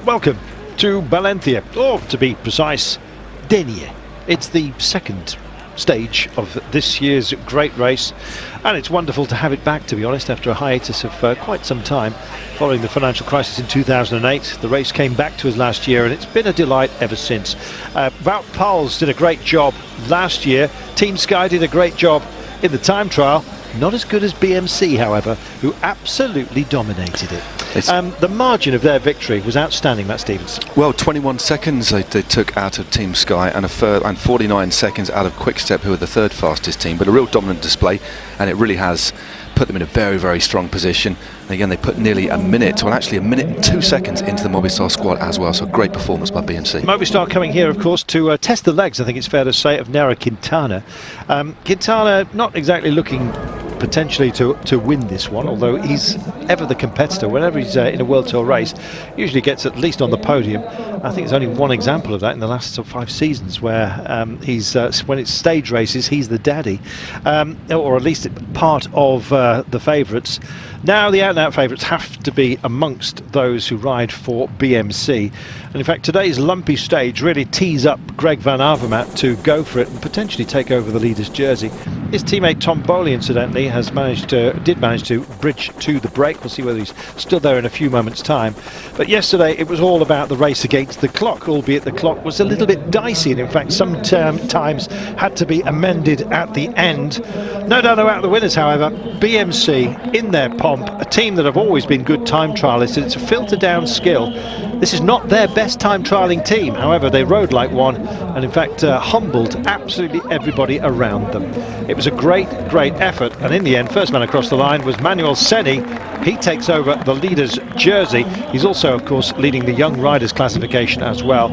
Welcome to Valencia, or to be precise, Denia. It's the second stage of this year's great race, and it's wonderful to have it back, to be honest, after a hiatus of quite some time following the financial crisis in 2008. The race came back to us last year, and it's been a delight ever since. Wout Poels did a great job last year. Team Sky did a great job in the time trial. Not as good as BMC, however, who absolutely dominated it. The margin of their victory was outstanding, Matt Stevens. Well, 21 seconds they took out of Team Sky and 49 seconds out of Quick-Step, who are the third fastest team, but a real dominant display, and it really has put them in a very, very strong position. And again, they put nearly a minute, well actually a minute and 2 seconds into the Movistar squad as well, so great performance by BMC. Movistar coming here, of course, to test the legs, I think it's fair to say, of Nairo Quintana. Quintana not exactly looking potentially to win this one, although he's ever the competitor. Whenever he's in a World Tour race, usually gets at least on the podium. I think there's only one example of that in the last 5 seasons, where he's when it's stage races, he's the daddy, or at least part of the favourites. Now the out-and-out favourites have to be amongst those who ride for BMC, and in fact today's lumpy stage really tees up Greg Van Avermaet to go for it and potentially take over the leader's jersey. His teammate Tom Bowley, incidentally, did manage to bridge to the break. We'll see whether he's still there in a few moments' time. But yesterday it was all about the race against the clock, albeit the clock was a little bit dicey, and in fact some times had to be amended at the end. No doubt about the winners, however. BMC in their pomp, a team that have always been good time trialists. It's a filter down skill. This is not their best time trialing team, however they rode like one, and in fact humbled absolutely everybody around them. It was a great effort, and in the end, first man across the line was Manuel Senni. He takes over the leader's jersey. He's also, of course, leading the young riders classification as well.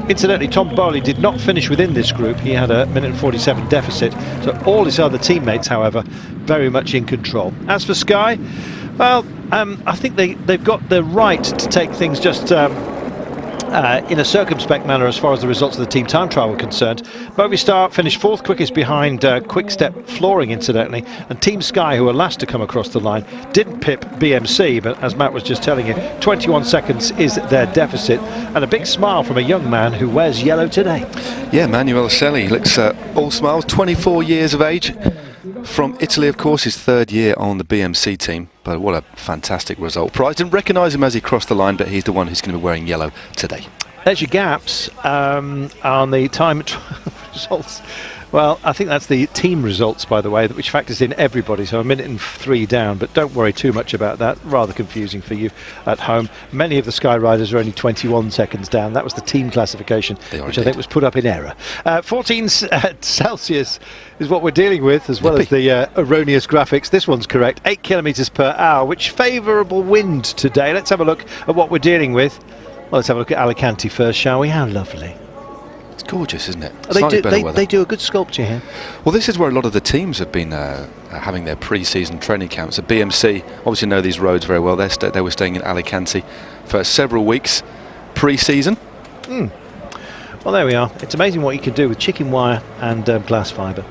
Incidentally, Tom Bowley did not finish within this group. He had a minute 47 deficit, so all his other teammates, however, very much in control. As for Sky, well, I think they've got the right to take things just in a circumspect manner as far as the results of the team time trial were concerned. Movistar finished 4th quickest behind Quick-Step Flooring, incidentally, and Team Sky, who were last to come across the line, didn't pip BMC, but as Matt was just telling you, 21 seconds is their deficit, and a big smile from a young man who wears yellow today. Yeah, Manuel Senni looks all smiles, 24 years of age. From Italy, of course, his 3rd year on the BMC team, but what a fantastic result. Price didn't recognise him as he crossed the line, but he's the one who's going to be wearing yellow today. There's your gaps on the time results. Well, I think that's the team results, by the way, which factors in everybody, so a minute and 3 down, but don't worry too much about that. Rather confusing for you at home. Many of the Sky riders are only 21 seconds down. That was the team classification, which I think was put up in error. 14 Celsius is what we're dealing with, as well as the erroneous graphics. This one's correct, 8 kilometres per hour, which favourable wind today. Let's have a look at what we're dealing with. Well, let's have a look at Alicante first, shall we? How lovely. It's gorgeous, isn't it? They do a good sculpture here. Well, this is where a lot of the teams have been having their pre-season training camps. So BMC obviously know these roads very well. They were staying in Alicante for several weeks pre-season. Well, there we are. It's amazing what you can do with chicken wire and glass fibre.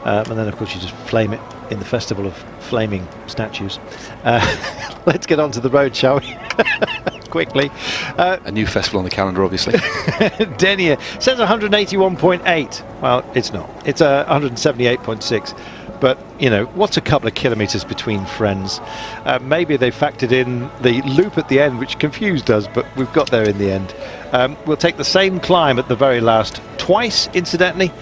And then, of course, you just flame it in the Festival of Flaming Statues. Let's get on to the road, shall we? Quickly. A new festival on the calendar, obviously. Denia says 181.8. Well, it's not. It's 178.6. But, you know, what's a couple of kilometres between friends? Maybe they factored in the loop at the end, which confused us, but we've got there in the end. We'll take the same climb at the very last, twice, incidentally.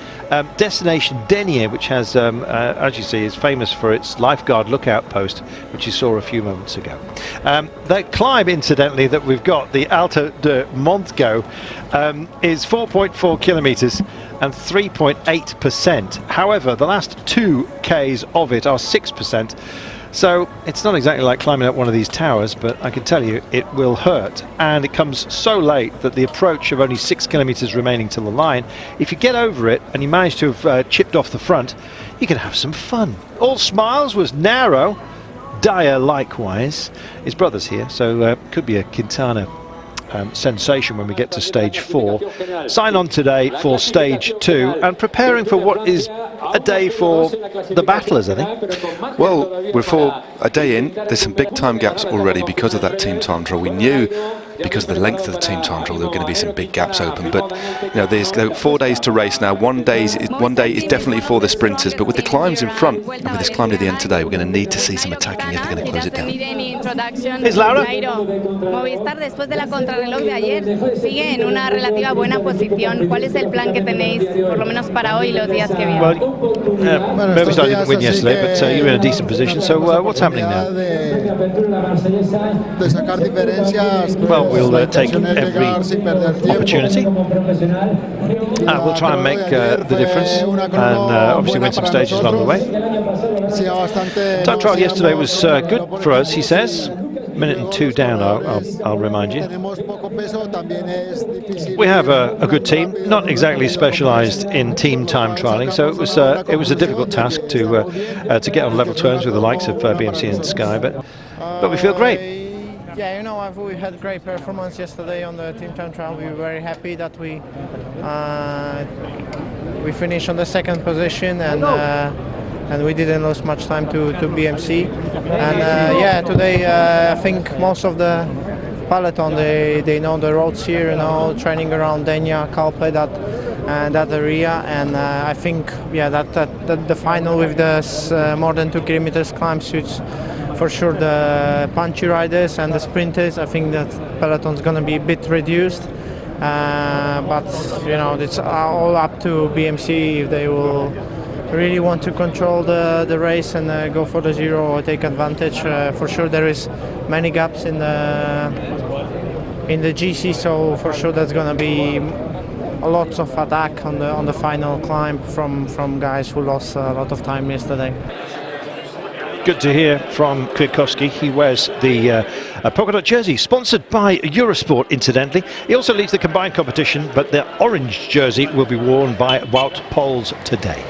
Destination Denia, which has, as you see, is famous for its lifeguard lookout post, which you saw a few moments ago. The climb, incidentally, that we've got, the Alto de Montgo, is 4.4 kilometres and 3.8%. However, the last 2 Ks of it are 6%. So it's not exactly like climbing up one of these towers, but I can tell you it will hurt, and it comes so late that the approach of only 6 kilometres remaining to the line, if you get over it and you manage to have chipped off the front, you can have some fun. All smiles was Nairo, Dyer likewise. His brother's here, so could be a Quintana sensation when we get to stage 4. Sign on today for stage 2 and preparing for what is a day for the battlers, I think. Well, we're for a day in. There's some big time gaps already because of that team time trial. We knew because of the length of the team time trial, there are going to be some big gaps open. But there's 4 days to race now. One day is definitely for the sprinters, but with the climbs in front and with this climb to the end today, we're going to need to see some attacking if they're going to close it down. Here's Laura. Movistar, después de la contrarreloj de ayer, sigue en una relativa buena posición. ¿Cuál es el plan que tenéis, por lo menos para hoy y los días que vienen? Well, Movistar didn't win yesterday, but you're in a decent position. So what's happening now? Well, we'll take every opportunity. We'll try and make the difference, and obviously win some stages along the way. Time trial yesterday was good for us, he says. Minute and 2 down, I'll remind you. We have a good team, not exactly specialised in team time trialling, so it was a difficult task to get on level terms with the likes of BMC and Sky, but we feel great. Yeah, we had great performance yesterday on the team time trial. We were very happy that we finished on the second position, and we didn't lose much time to BMC. And today I think most of the peloton they know the roads here, training around Denia, Calpe, that area, and I think that the final with the more than 2 kilometers climb suits for sure the punchy riders and the sprinters. I think that peloton's going to be a bit reduced, but it's all up to BMC if they will really want to control the race and go for the zero or take advantage. For sure there is many gaps in the GC, so for sure that's going to be lots of attack on the final climb from guys who lost a lot of time yesterday. Good to hear from Kwiatkowski. He wears the polka dot jersey, sponsored by Eurosport, incidentally. He also leads the combined competition, but the orange jersey will be worn by Wout Poels today.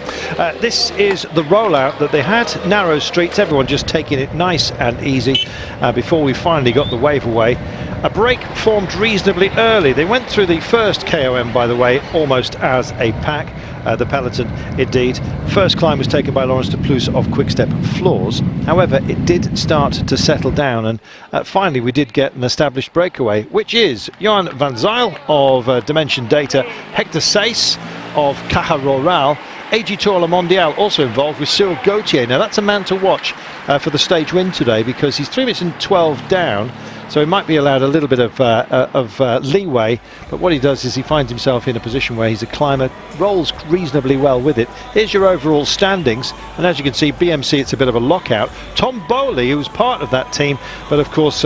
This is the rollout that they had. Narrow streets, everyone just taking it nice and easy before we finally got the wave away. A break formed reasonably early. They went through the first KOM, by the way, almost as a pack. The peloton, indeed. First climb was taken by Laurens de Plus of Quick-Step Floors. However, it did start to settle down, and finally we did get an established breakaway, which is Johan van Zyl of Dimension Data, Hector Sayce of Caja Rural, AG Tour Le Mondial also involved with Cyril Gauthier. Now that's a man to watch for the stage win today, because he's 3 minutes and 12 down, so he might be allowed a little bit of leeway, but what he does is he finds himself in a position where he's a climber, rolls reasonably well with it. Here's your overall standings, and as you can see, BMC, it's a bit of a lockout. Tom Bowley, who was part of that team, but of course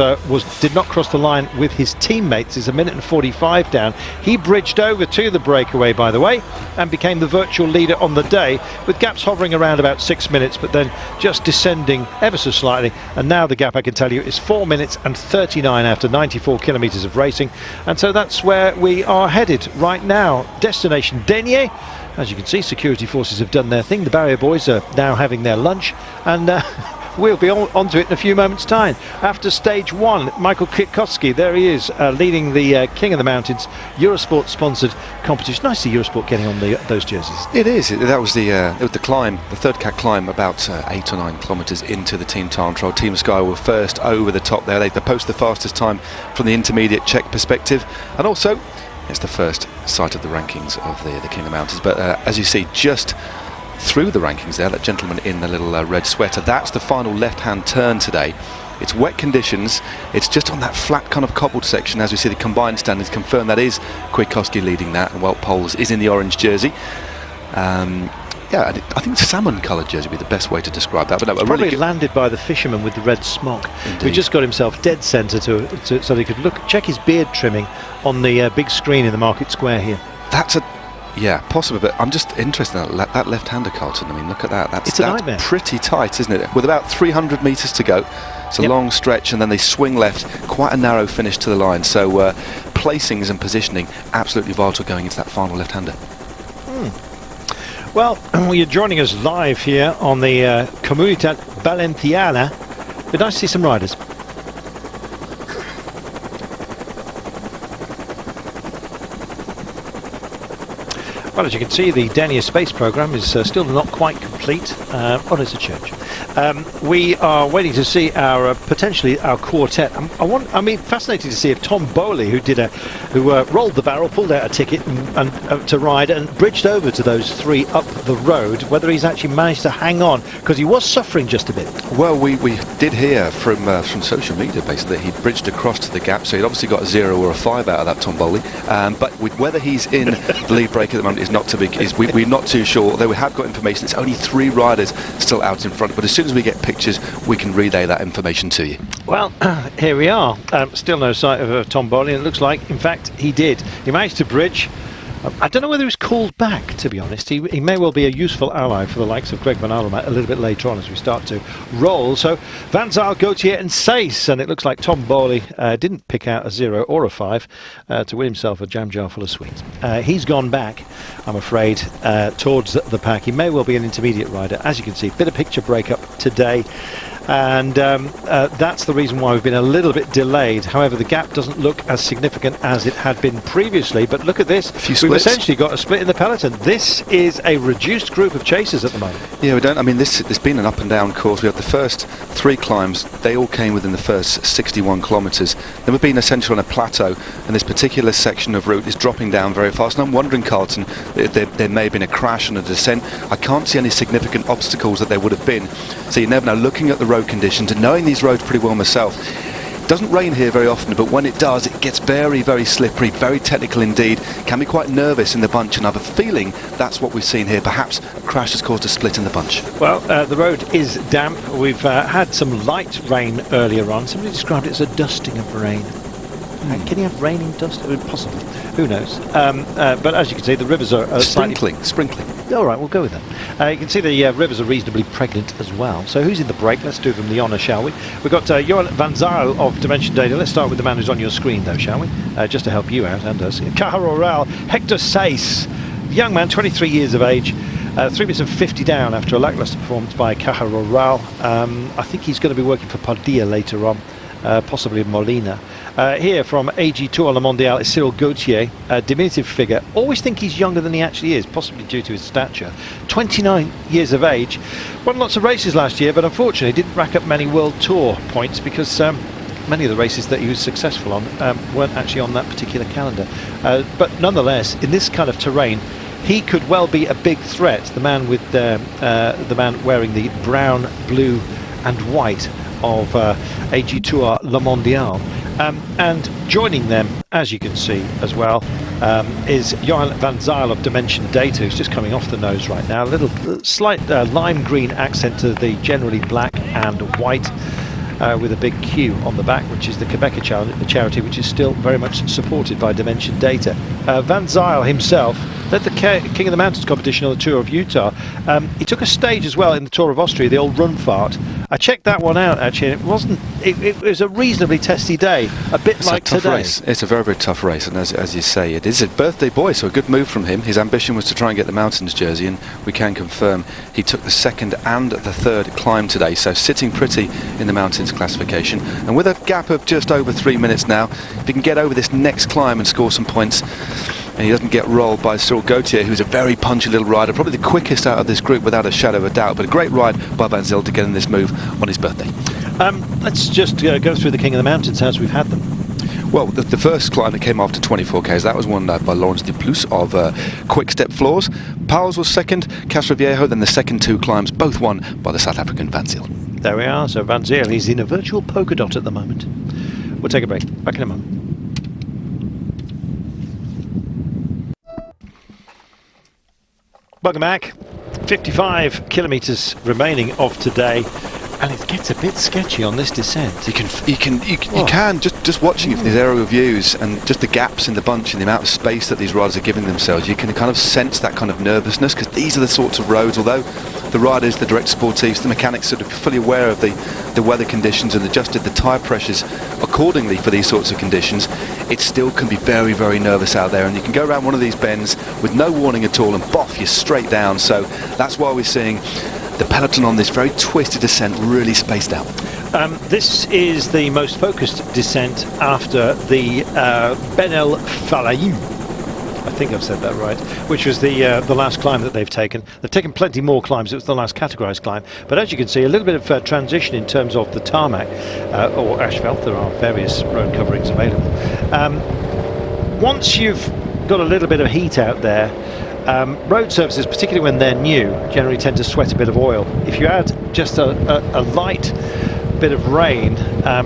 did not cross the line with his teammates, is 1 minute and 45 down. He bridged over to the breakaway, by the way, and became the virtual leader on the day, with gaps hovering around about 6 minutes, but then just descending ever so slightly. And now the gap, I can tell you, is 4 minutes and 39 after 94 kilometres of racing, and so that's where we are headed right now. Destination Denier. As you can see, security forces have done their thing. The barrier boys are now having their lunch, and we'll be onto it in a few moments' time. After stage 1, Michael Kwiatkowski, there he is, leading the King of the Mountains Eurosport sponsored competition. Nice to see Eurosport getting on those jerseys. It is. That was the climb, the third cat climb, about 8 or 9 kilometres into the team time trial. Team Sky were first over the top there. They post the fastest time from the intermediate Czech perspective, and also it's the first sight of the rankings of the King of the Mountains. But as you see, just through the rankings there, that gentleman in the little red sweater, that's the final left-hand turn today. It's wet conditions, it's just on that flat kind of cobbled section. As we see, the combined standings confirm that is Kwiatkowski leading that, and Wout Poels is in the orange jersey. I think salmon coloured jersey would be the best way to describe that. But no, probably really landed by the fisherman with the red smock, who just got himself dead centre so he could check his beard trimming on the big screen in the market square here. Yeah, possibly, but I'm just interested in that left-hander, Carlton. I mean, look at that. That's nightmare. Pretty tight, isn't it? With about 300 metres to go. It's a long stretch, and then they swing left. Quite a narrow finish to the line. So placings and positioning absolutely vital going into that final left-hander. Well, you're joining us live here on the Comunitat Valenciana. It'd be nice to see some riders. Well, as you can see, the Dania space program is still not quite complete. Oh, it's a church. We are waiting to see our potentially our quartet. I mean, fascinating to see if Tom Bowley, who rolled the barrel, pulled out a ticket and to ride and bridged over to those three up the road, whether he's actually managed to hang on, because he was suffering just a bit. Well, we did hear from social media basically that he bridged across to the gap, so he'd obviously got a 0 or a 5 out of that, Tom Bowley. But whether he's in the lead break at the moment is not to be. We're not too sure. Although we have got information, it's only 3 riders still out in front. But as soon as we get pictures, we can relay that information to you. Well, here we are. Still no sight of Tom Bowley. It looks like, in fact, he did. He managed to bridge. I don't know whether he was called back, to be honest. He may well be a useful ally for the likes of Greg Van Avermaet a little bit later on as we start to roll. So Van Zyl, Gauthier and Sace, and it looks like Tom Bowley didn't pick out a 0 or a 5 to win himself a jam jar full of sweets. He's gone back, I'm afraid, towards the pack. He may well be an intermediate rider. As you can see, bit of picture breakup today. And that's the reason why we've been a little bit delayed. However, the gap doesn't look as significant as it had been previously. But look at this. We've essentially got a split in the peloton. This is a reduced group of chasers at the moment. Yeah, we don't. I mean, there's been an up and down course. We had the first 3 climbs. They all came within the first 61 kilometres. Then we've been essentially on a plateau, and this particular section of route is dropping down very fast. And I'm wondering, Carlton, if there may have been a crash and a descent. I can't see any significant obstacles that there would have been. So you never know. Looking at the road conditions and knowing these roads pretty well myself, it doesn't rain here very often, but when it does, it gets very, very slippery, very technical indeed, can be quite nervous in the bunch, and I have a feeling that's what we've seen here. Perhaps a crash has caused a split in the bunch. Well, the road is damp. We've had some light rain earlier on. Somebody described it as a dusting of rain. Can you have raining dust? Possibly. Who knows? But as you can see, the rivers are sprinkling. All right, we'll go with that. You can see the rivers are reasonably pregnant as well. So who's in the break? Let's do them the honour, shall we? We've got Johan Van Zyl of Dimension Data. Let's start with the man who's on your screen, though, shall we? Just to help you out and us. Caja Rural, Hector Sace, young man, 23 years of age. 3 minutes and 50 down after a lacklustre performance by Caja Rural. I think he's going to be working for Padilla later on, possibly Molina. Here from AG Tour Le Mondial is Cyril Gauthier, a diminutive figure. Always think he's younger than he actually is, possibly due to his stature. 29 years of age. Won lots of races last year, but unfortunately didn't rack up many World Tour points because many of the races that he was successful on weren't actually on that particular calendar. But nonetheless, in this kind of terrain, he could well be a big threat. The man with the man wearing the brown, blue, and white of AG Tour Le Mondial. And joining them, as you can see as well, is Johan Van Zyl of Dimension Data, who's just coming off the nose right now. A little slight lime green accent to the generally black and white, with a big Q on the back, which is the Quebec charity, which is still very much supported by Dimension Data. Van Zyl himself led the King of the Mountains competition on the Tour of Utah. He took a stage as well in the Tour of Austria, the old Rundfahrt. I checked that one out actually, and it was a reasonably testy day, a bit like today. Race. It's a very, very tough race, and as you say, it is his birthday boy, so a good move from him. His ambition was to try and get the Mountains jersey, and we can confirm he took the 2nd and the 3rd climb today, so sitting pretty in the Mountains classification. And with a gap of just over 3 minutes now, if he can get over this next climb and score some points, and he doesn't get rolled by Cyril Gauthier, who's a very punchy little rider, probably the quickest out of this group without a shadow of a doubt, but a great ride by Van Zyl to get in this move on his birthday. Let's just go through the King of the Mountains as we've had them. Well, the first climb that came after 24Ks, that was won by Laurence de Plus of Quick Step Floors. Powell's was 2nd, Castro Viejo, then the second 2 climbs, both won by the South African Van Zyl. There we are, so Van Zyl, he's in a virtual polka dot at the moment. We'll take a break, back in a moment. Welcome back. 55 kilometres remaining of today, and it gets a bit sketchy on this descent. You can just watching it from these aerial views and just the gaps in the bunch and the amount of space that these riders are giving themselves, you can kind of sense that kind of nervousness, because these are the sorts of roads, although the riders, the direct sportives, the mechanics sort of fully aware of the weather conditions and adjusted the tyre pressures accordingly for these sorts of conditions, it still can be very, very nervous out there, and you can go around one of these bends with no warning at all and boff, you're straight down. So that's why we're seeing the peloton on this very twisted descent really spaced out. This is the most focused descent after the Ben El Falaim. I think I've said that right, which was the last climb that they've taken. They've taken plenty more climbs. It was the last categorised climb. But as you can see, a little bit of transition in terms of the tarmac or asphalt. There are various road coverings available. Once you've got a little bit of heat out there, road surfaces, particularly when they're new, generally tend to sweat a bit of oil. If you add just a light bit of rain,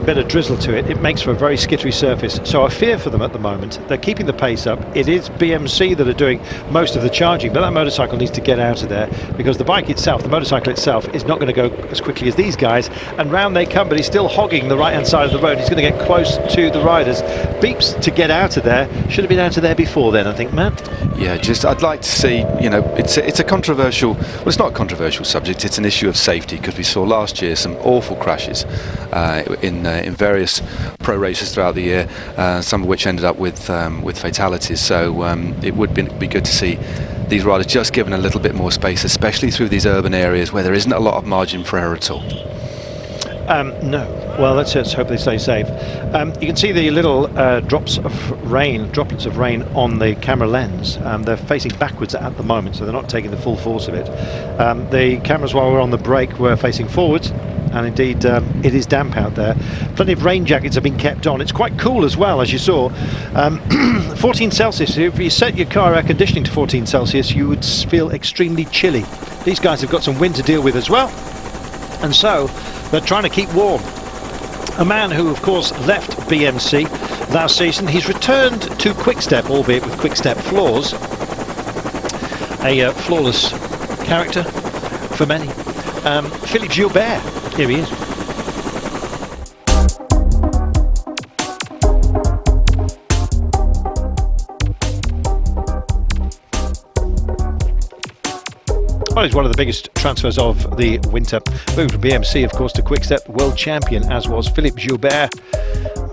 bit of drizzle to it, it makes for a very skittery surface. So I fear for them at the moment. They're keeping the pace up. It is BMC that are doing most of the charging, but that motorcycle needs to get out of there, because the bike itself, the motorcycle itself, is not going to go as quickly as these guys. And round they come, but he's still hogging the right-hand side of the road. He's going to get close to the riders. Beeps to get out of there. Should have been out of there before then, I think, Matt. Yeah, just I'd like to see, you know, it's a controversial, well, it's not a controversial subject, it's an issue of safety, because we saw last year some awful crashes in various pro races throughout the year, some of which ended up with fatalities. So it would be good to see these riders just given a little bit more space, especially through these urban areas where there isn't a lot of margin for error at all. No. Well, let's hope they stay safe. You can see the little droplets of rain on the camera lens. They're facing backwards at the moment, so they're not taking the full force of it. The cameras, while we're on the break, were facing forwards, and indeed it is damp out there. Plenty of rain jackets have been kept on. It's quite cool as well, as you saw. 14 Celsius. If you set your car air conditioning to 14 Celsius, you would feel extremely chilly. These guys have got some wind to deal with as well, and so they're trying to keep warm. A man who, of course, left BMC last season, he's returned to Quick-Step, albeit with Quick-Step flaws. A flawless character for many. Philippe Gilbert, here he is. Well, he's one of the biggest transfers of the winter. Moving from BMC, of course, to Quick-Step, world champion, as was Philippe Gilbert,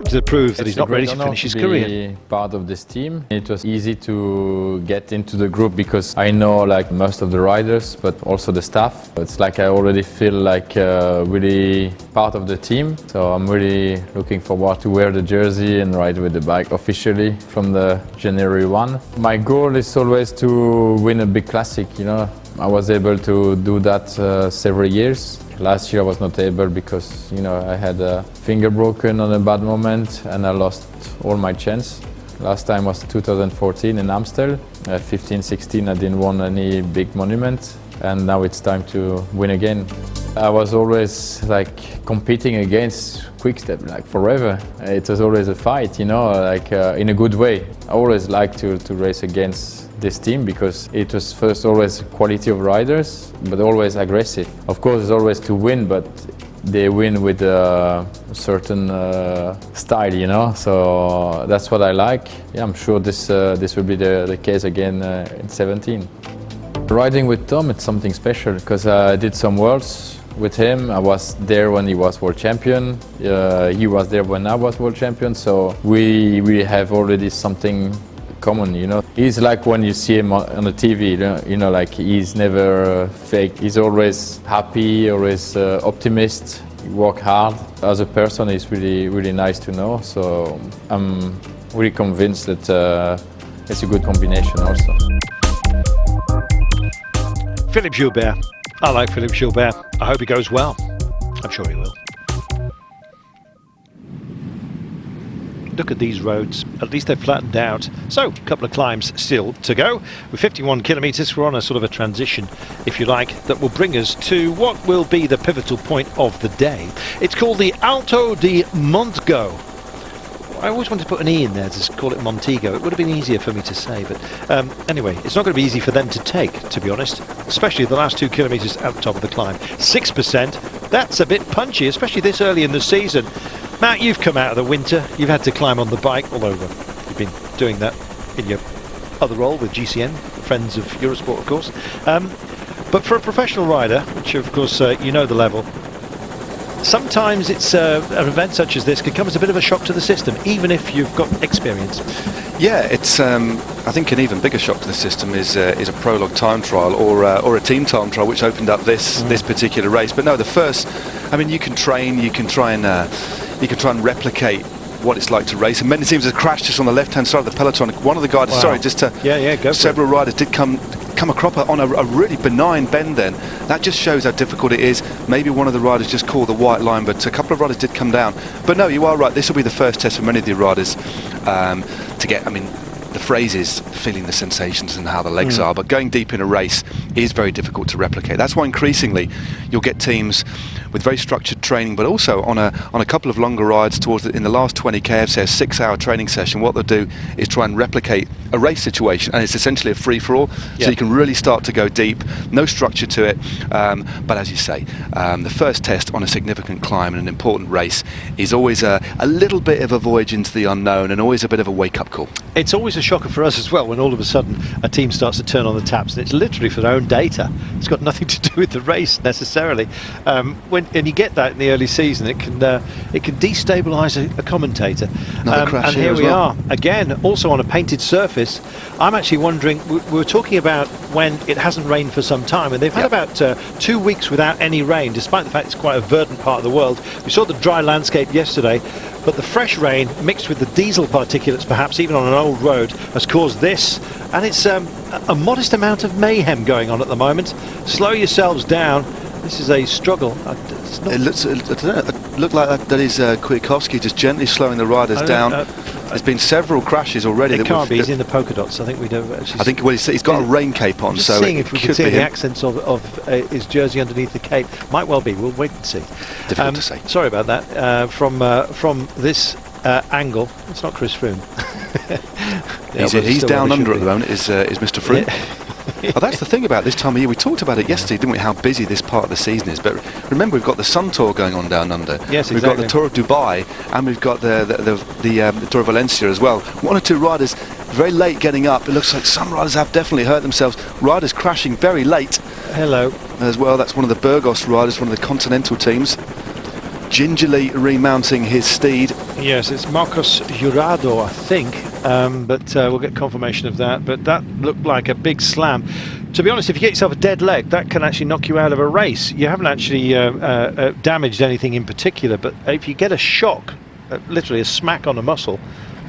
to prove that he's not ready to finish his career. Part of this team, it was easy to get into the group because I know like most of the riders, but also the staff. It's like I already feel like really part of the team. So I'm really looking forward to wear the jersey and ride with the bike officially from the January 1. My goal is always to win a big classic, you know. I was able to do that several years. Last year I was not able because, you know, I had a finger broken on a bad moment and I lost all my chance. Last time was 2014 in Amstel. 15-16 I didn't win any big monument, and now it's time to win again. I was always like competing against Quick-Step like forever. It was always a fight, you know, like in a good way. I always liked to race against this team because it was first always quality of riders, but always aggressive. Of course, it's always to win, but they win with a certain style, you know. So that's what I like. Yeah, I'm sure this will be the case again in 17. Riding with Tom, it's something special because I did some worlds with him. I was there when he was world champion. He was there when I was world champion. So we have already something common, you know. He's like when you see him on the TV, you know, like he's never fake. He's always happy, always optimist. He work hard. As a person, he's really nice to know. So I'm really convinced that it's a good combination also. Philippe Gilbert. I like Philippe Gilbert. I hope he goes well. I'm sure he will. Look at these roads, at least they're flattened out. So, a couple of climbs still to go. With 51 kilometres, we're on a sort of a transition, if you like, that will bring us to what will be the pivotal point of the day. It's called the Alto di Montego. I always wanted to put an E in there to call it Montego. It would have been easier for me to say, but anyway, it's not going to be easy for them to take, to be honest, especially the last 2 kilometres at the top of the climb. 6%, that's a bit punchy, especially this early in the season. Matt, you've come out of the winter, you've had to climb on the bike, although you've been doing that in your other role with GCN, friends of Eurosport, of course. But for a professional rider, which of course you know the level, sometimes it's an event such as this can come as a bit of a shock to the system, even if you've got experience. Yeah, it's I think an even bigger shock to the system is a prologue time trial or a team time trial, which opened up this particular race. But no, the first, I mean, you can train, you can try and replicate what it's like to race. And many teams have crashed just on the left-hand side of the peloton. One of the guys, sorry, just to go several riders did come across on a really benign bend then. That just shows how difficult it is. Maybe one of the riders just caught the white line, but a couple of riders did come down. But no, you are right, this will be the first test for many of the riders to get, I mean, the phrase is feeling the sensations and how the legs are, but going deep in a race is very difficult to replicate. That's why increasingly you'll get teams with very structured training, but also on a couple of longer rides towards in the last 20k, say a 6-hour training session. What they'll do is try and replicate a race situation, and it's essentially a free-for-all, so you can really start to go deep, no structure to it, but as you say, the first test on a significant climb and an important race is always a little bit of a voyage into the unknown, and always a bit of a wake-up call. It's always a shocker for us as well when all of a sudden a team starts to turn on the taps, and it's literally for their own data. It's got nothing to do with the race necessarily. And you get that in the early season, it can destabilise a commentator. Another crash and here we are again, also on a painted surface. I'm actually wondering, we were talking about when it hasn't rained for some time, and they've had about 2 weeks without any rain, despite the fact it's quite a verdant part of the world. We saw the dry landscape yesterday, but the fresh rain mixed with the diesel particulates, perhaps even on an old road, has caused this, and it's a modest amount of mayhem going on at the moment. Slow yourselves down. This is a struggle. It looked like that is Kwiatkowski just gently slowing the riders down. There's been several crashes already. It can't be. He's in the polka dots. I think we don't actually. I think he's got a rain cape on, so seeing if we can see the accents of his jersey underneath the cape. Might well be. We'll wait and see. Difficult to say. Sorry about that. From this angle, it's not Chris Froome. He's down under at the moment. Is Mr. Froome? Oh, that's the thing about this time of year. We talked about it yesterday, didn't we? How busy this part of the season is. But remember, we've got the Sun Tour going on down under. Yes, exactly. We've got the Tour of Dubai, and we've got the Tour of Valencia as well. One or two riders very late getting up. It looks like some riders have definitely hurt themselves. Riders crashing very late. Hello. As well. That's one of the Burgos riders, one of the continental teams, gingerly remounting his steed. Yes, it's Marcos Jurado, I think, but we'll get confirmation of that. But that looked like a big slam. To be honest, if you get yourself a dead leg, that can actually knock you out of a race. You haven't actually damaged anything in particular, but if you get a shock, literally a smack on a muscle,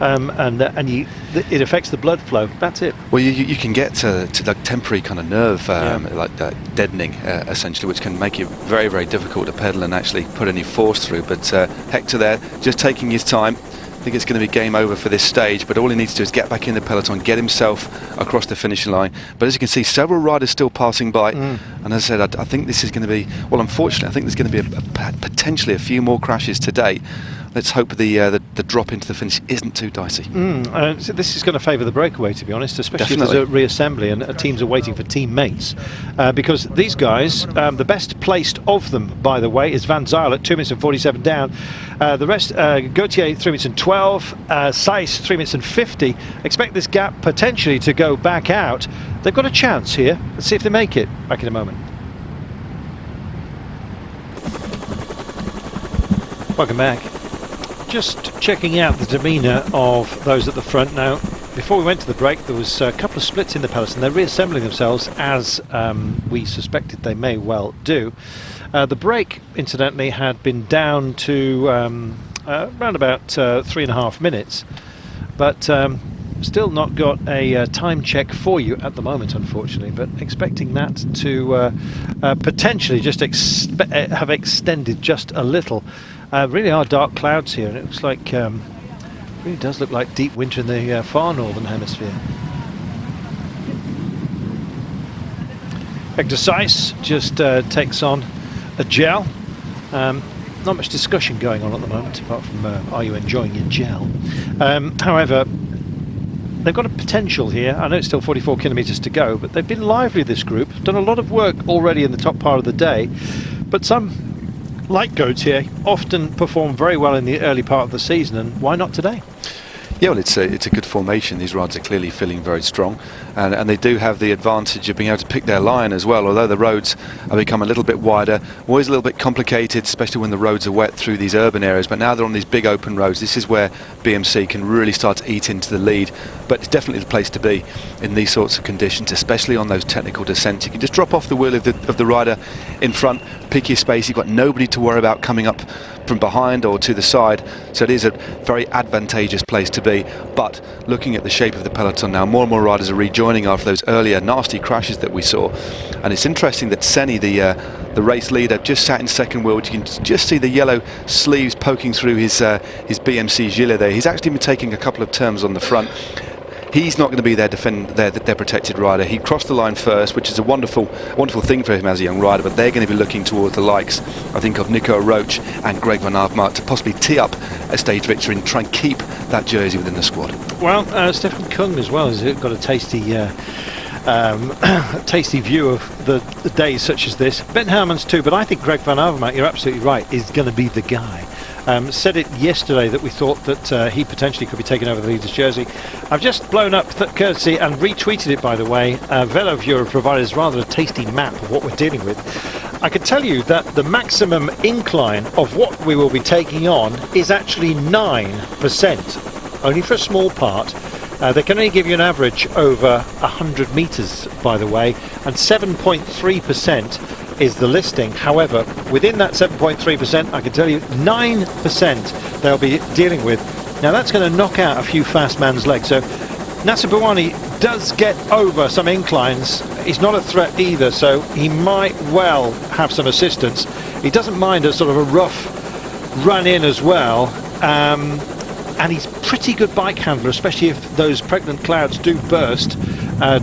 it affects the blood flow, that's it. Well, you can get to like temporary kind of nerve, like deadening, essentially, which can make it very, very difficult to pedal and actually put any force through. But Hector there, just taking his time. I think it's going to be game over for this stage, but all he needs to do is get back in the peloton, get himself across the finishing line. But as you can see, several riders still passing by, and as I said, I think this is going to be, well, unfortunately, I think there's going to be potentially a few more crashes today. Let's hope the drop into the finish isn't too dicey. So this is going to favour the breakaway, to be honest, especially Definitely. if there's a reassembly and teams are waiting for teammates. Because these guys, the best placed of them, by the way, is Van Zyl at 2 minutes and 47 down. The rest, Gautier 3 minutes and 12, Saiss 3 minutes and 50. Expect this gap potentially to go back out. They've got a chance here. Let's see if they make it. Back in a moment. Welcome back. Just checking out the demeanour of those at the front now. Before we went to the break, there was a couple of splits in the peloton. They're reassembling themselves, as we suspected they may well do. The break, incidentally, had been down to around about 3.5 minutes, but still not got a time check for you at the moment, unfortunately, but expecting that to potentially just have extended just a little. Really are dark clouds here, and it looks like really does look like deep winter in the far northern hemisphere. Hector Saiss just takes on a gel. Not much discussion going on at the moment, apart from are you enjoying your gel? However, they've got a potential here. I know it's still 44 kilometres to go, but they've been lively, this group. Done a lot of work already in the top part of the day, but some, like Gautier, often perform very well in the early part of the season, and why not today? Yeah, well, it's a good formation. These riders are clearly feeling very strong, and they do have the advantage of being able to pick their line as well. Although the roads have become a little bit wider, always a little bit complicated, especially when the roads are wet through these urban areas. But now they're on these big open roads. This is where BMC can really start to eat into the lead. But it's definitely the place to be in these sorts of conditions, especially on those technical descents. You can just drop off the wheel of the rider in front, pick your space. You've got nobody to worry about coming up from behind or to the side, so it is a very advantageous place to be. But looking at the shape of the peloton now, more and more riders are rejoining after those earlier nasty crashes that we saw. And it's interesting that Senni, the race leader, just sat in second wheel. You can just see the yellow sleeves poking through his BMC gilet there. He's actually been taking a couple of turns on the front. He's not going to be their protected rider. He crossed the line first, which is a wonderful thing for him as a young rider, but they're going to be looking towards the likes, I think, of Nico Roche and Greg Van Avermaet to possibly tee up a stage victory and try and keep that jersey within the squad. Well, Stefan Kung as well has got a tasty tasty view of the days such as this. Ben Hermans too, but I think Greg Van Avermaet, you're absolutely right, is going to be the guy. Said it yesterday that we thought that he potentially could be taking over the leader's jersey. I've just blown up courtesy and retweeted it, by the way. VeloViewer provided us rather a tasty map of what we're dealing with. I can tell you that the maximum incline of what we will be taking on is actually 9%, only for a small part. They can only give you an average over 100 metres, by the way, and 7.3% is the listing. However, within that 7.3%, I can tell you 9% they'll be dealing with. Now that's going to knock out a few fast man's legs. So Nasser Bouhanni does get over some inclines. He's not a threat either, so he might well have some assistance. He doesn't mind a sort of a rough run in as well. And he's pretty good bike handler, especially if those pregnant clouds do burst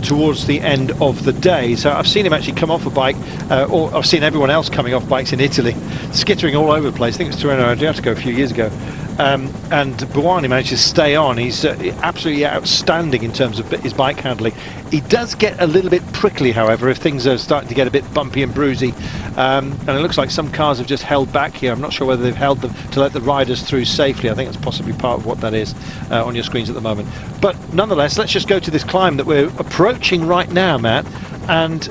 towards the end of the day. So I've seen him actually come off a bike, or I've seen everyone else coming off bikes in Italy, skittering all over the place. I think it was Tirreno Adriatico a few years ago. And Bouhanni managed to stay on. He's absolutely outstanding in terms of his bike handling. He does get a little bit prickly, however, if things are starting to get a bit bumpy and bruisey. And it looks like some cars have just held back here. I'm not sure whether they've held them to let the riders through safely. I think that's possibly part of what that is on your screens at the moment. But nonetheless, let's just go to this climb that we're approaching right now, Matt. And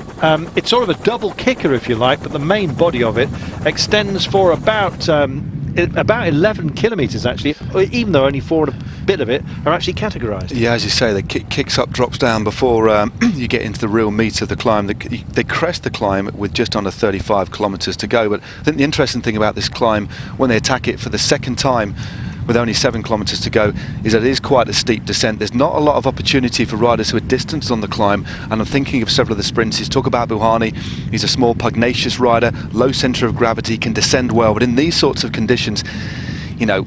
it's sort of a double kicker, if you like, but the main body of it extends for about 11 kilometres actually, even though only 4 and a bit of it are actually categorised. Yeah, as you say, the kicks up, drops down before you get into the real meat of the climb. They crest the climb with just under 35 kilometres to go. But I think the interesting thing about this climb, when they attack it for the second time with only 7 kilometres to go, is that it is quite a steep descent. There's not a lot of opportunity for riders who are distanced on the climb, and I'm thinking of several of the sprinters. Talk about Bouhanni. He's a small, pugnacious rider, low centre of gravity, can descend well, but in these sorts of conditions, you know,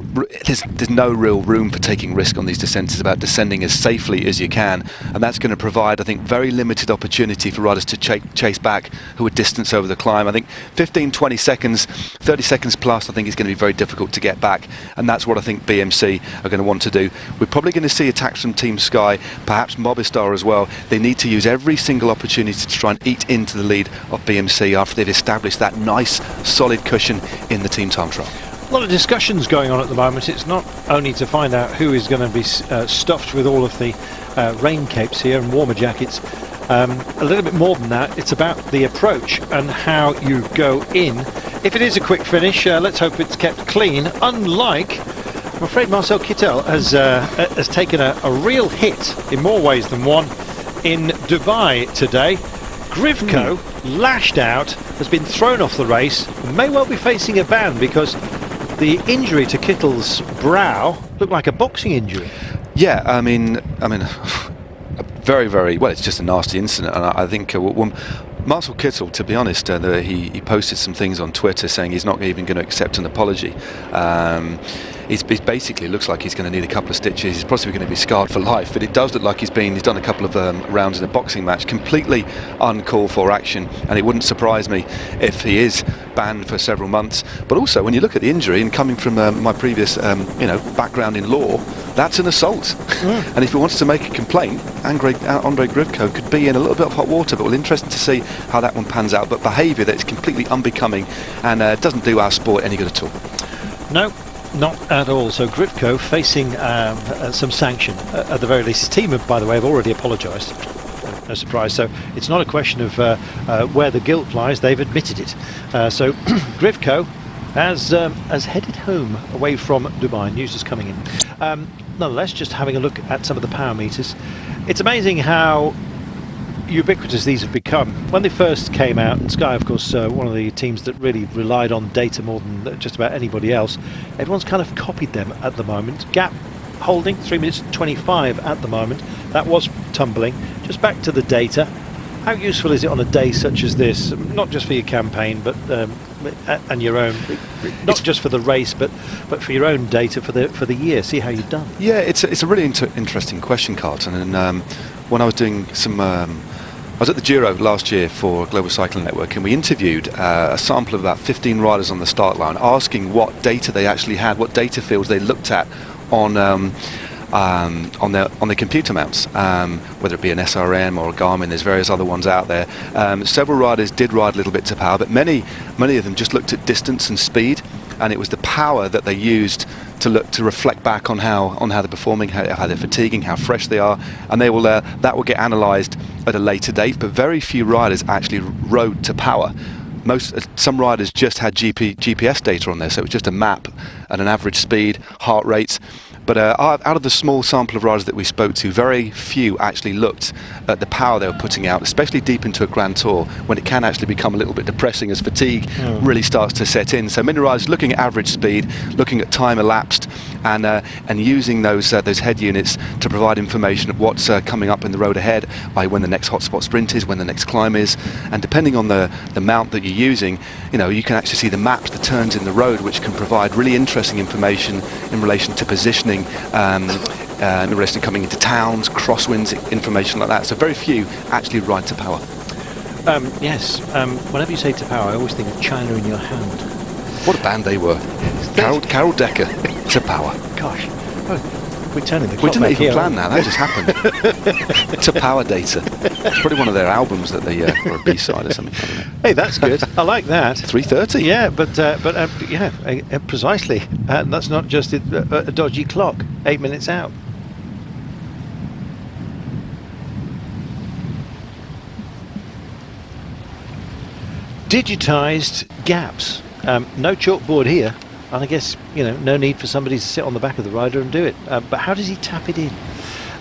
there's no real room for taking risk on these descents. It's about descending as safely as you can, and that's going to provide, I think, very limited opportunity for riders to chase back who are distanced over the climb. I think 15, 20 seconds, 30 seconds plus, I think is going to be very difficult to get back, and that's what I think BMC are going to want to do. We're probably going to see attacks from Team Sky, perhaps Mobistar as well. They need to use every single opportunity to try and eat into the lead of BMC after they've established that nice, solid cushion in the team time trial. A lot of discussions going on at the moment. It's not only to find out who is going to be stuffed with all of the rain capes here and warmer jackets. A little bit more than that, it's about the approach and how you go in. If it is a quick finish, let's hope it's kept clean. Unlike, I'm afraid, Marcel Kittel has taken a real hit in more ways than one in Dubai today. Grivko lashed out, has been thrown off the race, and may well be facing a ban because the injury to Kittel's brow looked like a boxing injury. Yeah, I mean, very, very well. It's just a nasty incident, and I think Marcel Kittel, to be honest, he posted some things on Twitter saying he's not even going to accept an apology. He basically looks like he's going to need a couple of stitches. He's possibly going to be scarred for life, but it does look like he's done a couple of rounds in a boxing match. Completely uncalled for action, and it wouldn't surprise me if he is banned for several months. But also, when you look at the injury, and coming from my previous background in law, that's an assault. And if he wants to make a complaint, Andrei Grivko could be in a little bit of hot water, but we'll interesting to see how that one pans out. But behaviour that is completely unbecoming and doesn't do our sport any good at all. No. Not at all. So Grivko facing some sanction at the very least. His team, by the way, have already apologised. No surprise. So it's not a question of where the guilt lies. They've admitted it. So Grivko has headed home away from Dubai. News is coming in. Nonetheless, just having a look at some of the power meters. It's amazing how ubiquitous these have become. When they first came out, and Sky, of course, one of the teams that really relied on data more than just about anybody else, everyone's kind of copied them at the moment. Gap holding 3 minutes 25 at the moment. That was tumbling. Just back to the data. How useful is it on a day such as this, not just for your campaign, but and your own, not just for the race, but for your own data for the year? See how you've done. Yeah, it's a really interesting question, Carlton. And when I was doing some, I was at the Giro last year for Global Cycling Network, and we interviewed a sample of about 15 riders on the start line, asking what data they actually had, what data fields they looked at on their computer mounts, whether it be an SRM or a Garmin. There's various other ones out there. Several riders did ride a little bit to power, but many of them just looked at distance and speed, and it was the power that they used to reflect back on how they're performing, how they're fatiguing, how fresh they are, and they will that will get analysed at a later date. But very few riders actually rode to power. Some riders just had GPS data on there, so it was just a map at an average speed, heart rates. But out of the small sample of riders that we spoke to, very few actually looked at the power they were putting out, especially deep into a Grand Tour, when it can actually become a little bit depressing as fatigue really starts to set in. So many riders looking at average speed, looking at time elapsed, and using those head units to provide information of what's coming up in the road ahead, i.e. when the next hotspot sprint is, when the next climb is, and depending on the mount that you're using, you can actually see the maps, the turns in the road, which can provide really interesting information in relation to positioning, in relation to coming into towns, crosswinds, information like that. So very few actually ride to power. Yes, whenever you say to power, I always think of China in Your Hand. What a band they were. Carol Decker, to power. Gosh, we're turning the clock. We didn't even here, plan that, that just happened. To power data. It's probably one of their albums that they, or a B-side or something. I don't know. Hey, that's good. I like that. 3:30. Yeah, but precisely. That's not just a dodgy clock. 8 minutes out. Digitised gaps. No chalkboard here. And I guess, no need for somebody to sit on the back of the rider and do it. But how does he tap it in?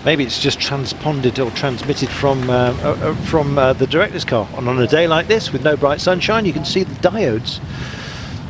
Maybe it's just transponded or transmitted from the director's car. And on a day like this, with no bright sunshine, you can see the diodes.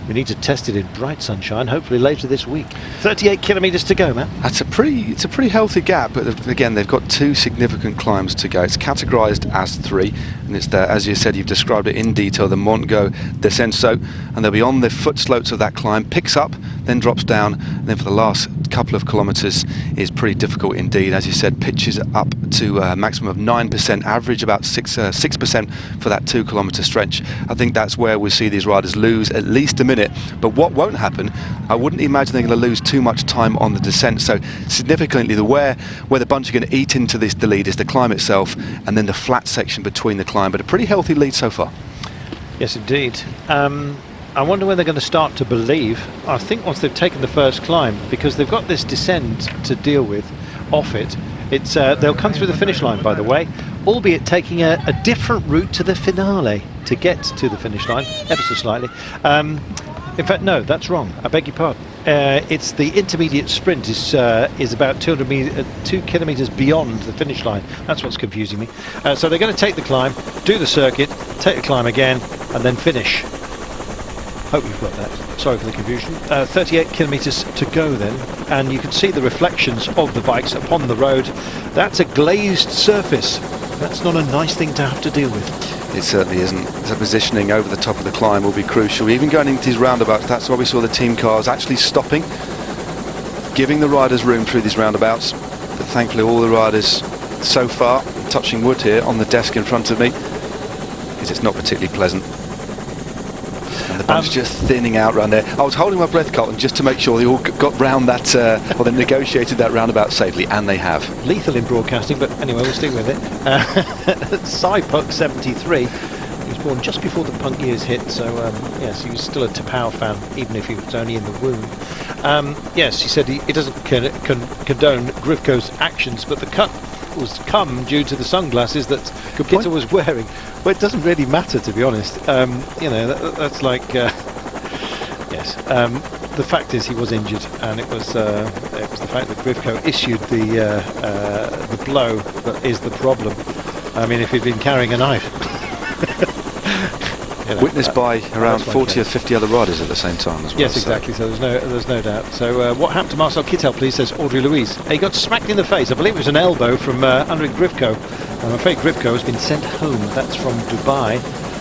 We need to test it in bright sunshine, hopefully later this week. 38 kilometres to go, Matt. It's a pretty healthy gap, but again, they've got 2 significant climbs to go. It's categorised as 3, and it's there, as you said, you've described it in detail, the Montgo Descenso, and they'll be on the foot slopes of that climb, picks up, then drops down, and then for the last couple of kilometres is pretty difficult indeed. As you said, pitches up to a maximum of 9%, average about 6% for that 2 kilometre stretch. I think that's where we'll see these riders lose at least a minute. But what won't happen, I wouldn't imagine they're going to lose too much time on the descent. So significantly, where the bunch are going to eat into the lead is the climb itself, and then the flat section between the climb. But a pretty healthy lead so far. Yes, indeed. I wonder when they're going to start to believe. I think once they've taken the first climb, because they've got this descent to deal with off it. It's they'll come through the finish line, by the way, albeit taking a different route to the finale to get to the finish line, ever so slightly. In fact, no, that's wrong. I beg your pardon. It's the intermediate sprint is about 2 kilometres beyond the finish line. That's what's confusing me. So they're going to take the climb, do the circuit, take the climb again, and then finish. Hope you've got that. Sorry for the confusion. 38 kilometres to go then, and you can see the reflections of the bikes upon the road. That's a glazed surface. That's not a nice thing to have to deal with. It certainly isn't. The positioning over the top of the climb will be crucial. Even going into these roundabouts, that's why we saw the team cars actually stopping, giving the riders room through these roundabouts. But thankfully all the riders so far, touching wood here on the desk in front of me, because it's not particularly pleasant. And the bunch just thinning out around there. I was holding my breath, Colton, just to make sure they all got round that, or they negotiated that roundabout safely, and they have. Lethal in broadcasting, but anyway, we'll stick with it. Cypuck 73. He was born just before the punk years hit, so yes, he was still a Tapau fan, even if he was only in the womb. Yes, he said he doesn't condone Grivko's actions, but the cut was come due to the sunglasses that Kita was wearing. Well, it doesn't really matter, to be honest. You know, that's like yes. The fact is, he was injured, and it was the fact that Grivko issued the blow that is the problem. I mean, if he'd been carrying a knife. You know, witnessed by around 40 or 50 other riders at the same time as well. Yes, exactly. So there's no doubt. So what happened to Marcel Kittel, please, says Audrey Louise. He got smacked in the face. I believe it was an elbow from Andrej Grivko. I'm afraid Grivko has been sent home. That's from Dubai.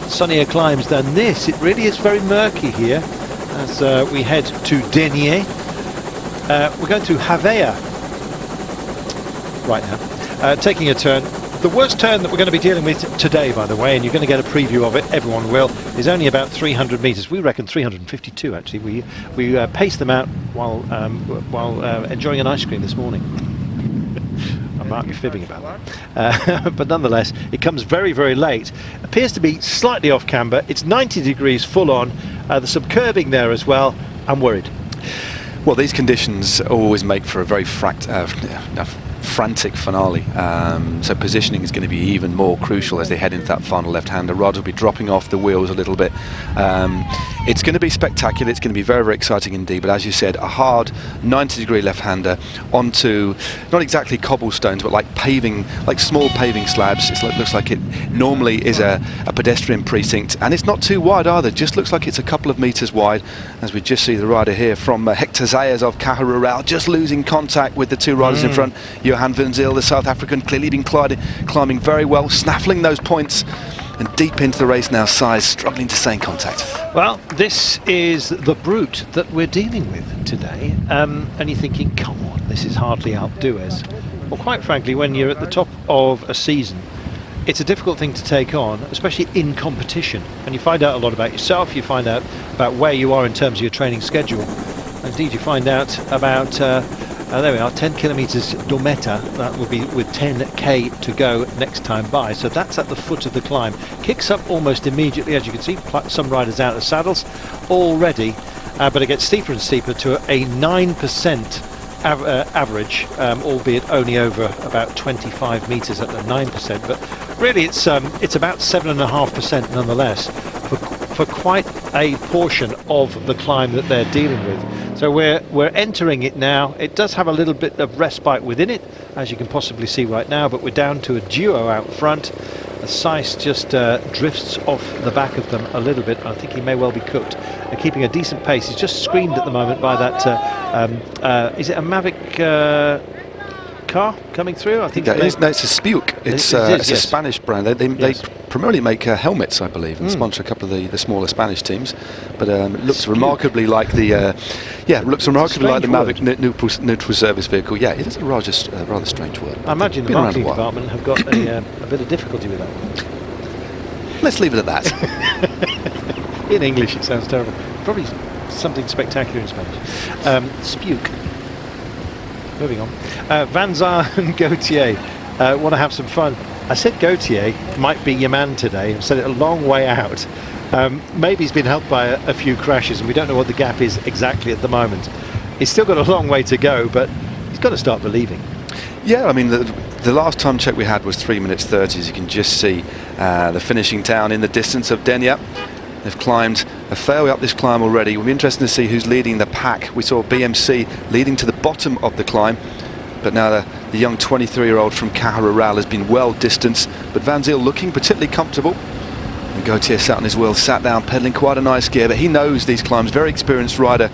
Sunnier climbs than this. It really is very murky here as we head to Denier. We're going through Havea right now, taking a turn. The worst turn that we're going to be dealing with today, by the way, and you're going to get a preview of it, everyone will, is only about 300 metres. We reckon 352, actually. We paced them out while enjoying an ice cream this morning. I might be fibbing about that. But nonetheless, it comes very, very late. Appears to be slightly off camber. It's 90 degrees full on. There's some curbing there as well. I'm worried. Well, these conditions always make for a very frantic finale, so positioning is going to be even more crucial as they head into that final left-hander. Riders will be dropping off the wheels a little bit. It's going to be spectacular, it's going to be very, very exciting indeed, but as you said, a hard 90-degree left-hander onto not exactly cobblestones, but like paving, like small paving slabs. It looks like it normally is a pedestrian precinct, and it's not too wide either. It just looks like it's a couple of metres wide, as we just see the rider here from Hector Zayas of Caja Rural just losing contact with the two riders in front. Johan van Zyl, the South African, clearly been climbing very well, snaffling those points, and deep into the race now, Size struggling to stay in contact. Well, this is the brute that we're dealing with today, and you're thinking, come on, this is hardly Alpe d'Huez. Well, quite frankly, when you're at the top of a season, it's a difficult thing to take on, especially in competition, and you find out a lot about yourself, you find out about where you are in terms of your training schedule. Indeed, you find out about there we are, 10 kilometres Dometa. That will be with 10k to go next time by. So that's at the foot of the climb. Kicks up almost immediately, as you can see. Some riders out of saddles already, but it gets steeper and steeper to a 9% average, albeit only over about 25 metres at the 9%. But really, it's about 7.5% nonetheless for quite a portion of the climb that they're dealing with. So we're entering it now. It does have a little bit of respite within it, as you can possibly see right now, but we're down to a duo out front. Seiss just drifts off the back of them a little bit. I think he may well be cooked. They're keeping a decent pace. He's just screened at the moment by that is it a Mavic car coming through? I think no, it's a Spuke. It's a Spanish brand. They primarily make helmets, I believe, and sponsor a couple of the smaller Spanish teams. But it looks remarkably like the Mavic neutral service vehicle. Yeah, it is a rather strange word. I imagine the marketing department have got a bit of difficulty with that. Let's leave it at that. In English, it sounds terrible. Probably something spectacular in Spanish. Spuke. Moving on. Van Zyl and Gautier want to have some fun. I said Gautier might be your man today. I've said it a long way out. Maybe he's been helped by a few crashes, and we don't know what the gap is exactly at the moment. He's still got a long way to go, but he's got to start believing. Yeah, I mean, the last time check we had was 3 minutes 30, as you can just see the finishing town in the distance of Denia. They've climbed a fair way up this climb already. We'll be interested to see who's leading the pack. We saw BMC leading to the bottom of the climb, but now the young 23-year-old from Caja Rural has been well distanced, but Van Zyl looking particularly comfortable. And Gautier sat on his wheel, sat down, pedalling quite a nice gear, but he knows these climbs. Very experienced rider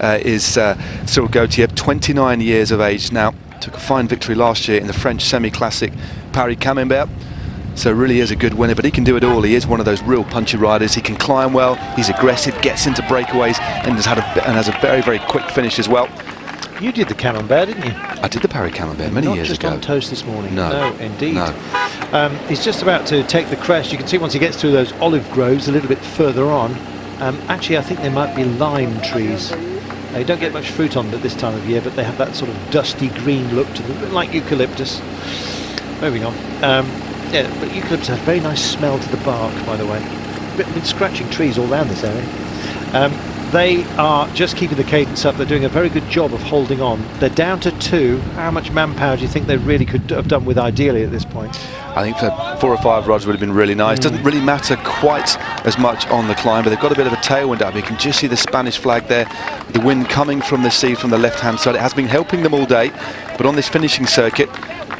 is Cyril Gautier, 29 years of age now. Took a fine victory last year in the French semi-classic Paris-Camembert. So really is a good winner, but he can do it all. He is one of those real punchy riders. He can climb well, he's aggressive, gets into breakaways, and has a very, very quick finish as well. You did the Camembert, didn't you? I did the Paris-Camembert many years ago. Not just on toast this morning. No, indeed. No. He's just about to take the crest. You can see once he gets through those olive groves a little bit further on. Actually, I think they might be lime trees. They don't get much fruit on them at this time of year, but they have that sort of dusty green look to them, a bit like eucalyptus. Moving on. Yeah, but eucalyptus has a very nice smell to the bark, by the way. Been scratching trees all around this area. They are just keeping the cadence up. They're doing a very good job of holding on. They're down to 2. How much manpower do you think they really could have done with ideally at this point? I think 4 or 5 rods would have been really nice. Doesn't really matter quite as much on the climb, but they've got a bit of a tailwind up. You can just see the Spanish flag there, the wind coming from the sea from the left-hand side. It has been helping them all day, but on this finishing circuit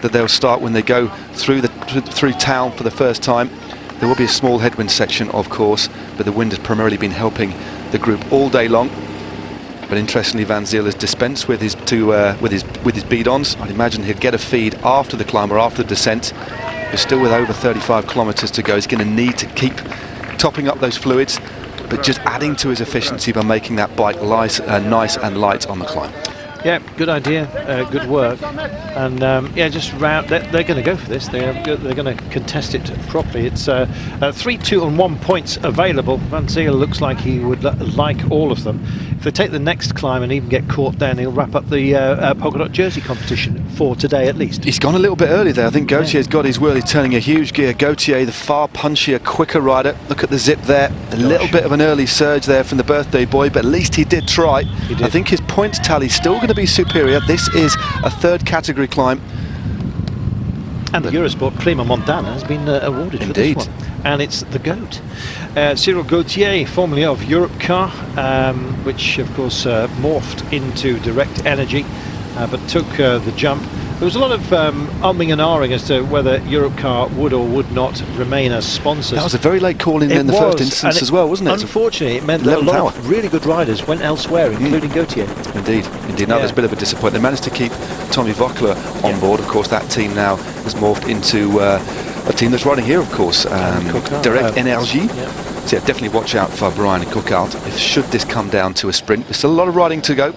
that they'll start when they go through town for the first time, there will be a small headwind section, of course, but the wind has primarily been helping the group all day long. But interestingly, Van Zyl has dispensed with his bead-ons. I'd imagine he'll get a feed after the climb or after the descent. But still with over 35 kilometres to go, he's going to need to keep topping up those fluids, but just adding to his efficiency by making that bike nice and light on the climb. Yeah, good idea, good work, and yeah, just round. They're going to go for this. They're going to contest it properly. It's 3, 2, and 1 points available. Van Zyl looks like he would like all of them. If they take the next climb and even get caught, then he'll wrap up the polka dot jersey competition for today at least. He's gone a little bit early there. I think Gautier's got his wheel. He's turning a huge gear. Gautier, the far punchier, quicker rider. Look at the zip there. A little bit of an early surge there from the birthday boy, but at least he did try. He did. I think his points tally still going to be superior. This is a 3rd category climb. And the Eurosport Prima Montana has been awarded for this one. And it's the GOAT. Cyril Gautier, formerly of Europcar, which of course morphed into Direct Energy, but took the jump. There was a lot of umming and ahhing as to whether Europcar would or would not remain as sponsors. That was a very late call in the first instance as well, wasn't it? Unfortunately, it meant that a lot of really good riders went elsewhere, including Gautier. Indeed. Now there's a bit of a disappointment. They managed to keep Tommy Vockler on board. Of course, that team now has morphed into a team that's riding here, of course, Direct Energy. So yeah, definitely watch out for Brian and Cookart. If should this come down to a sprint, there's still a lot of riding to go.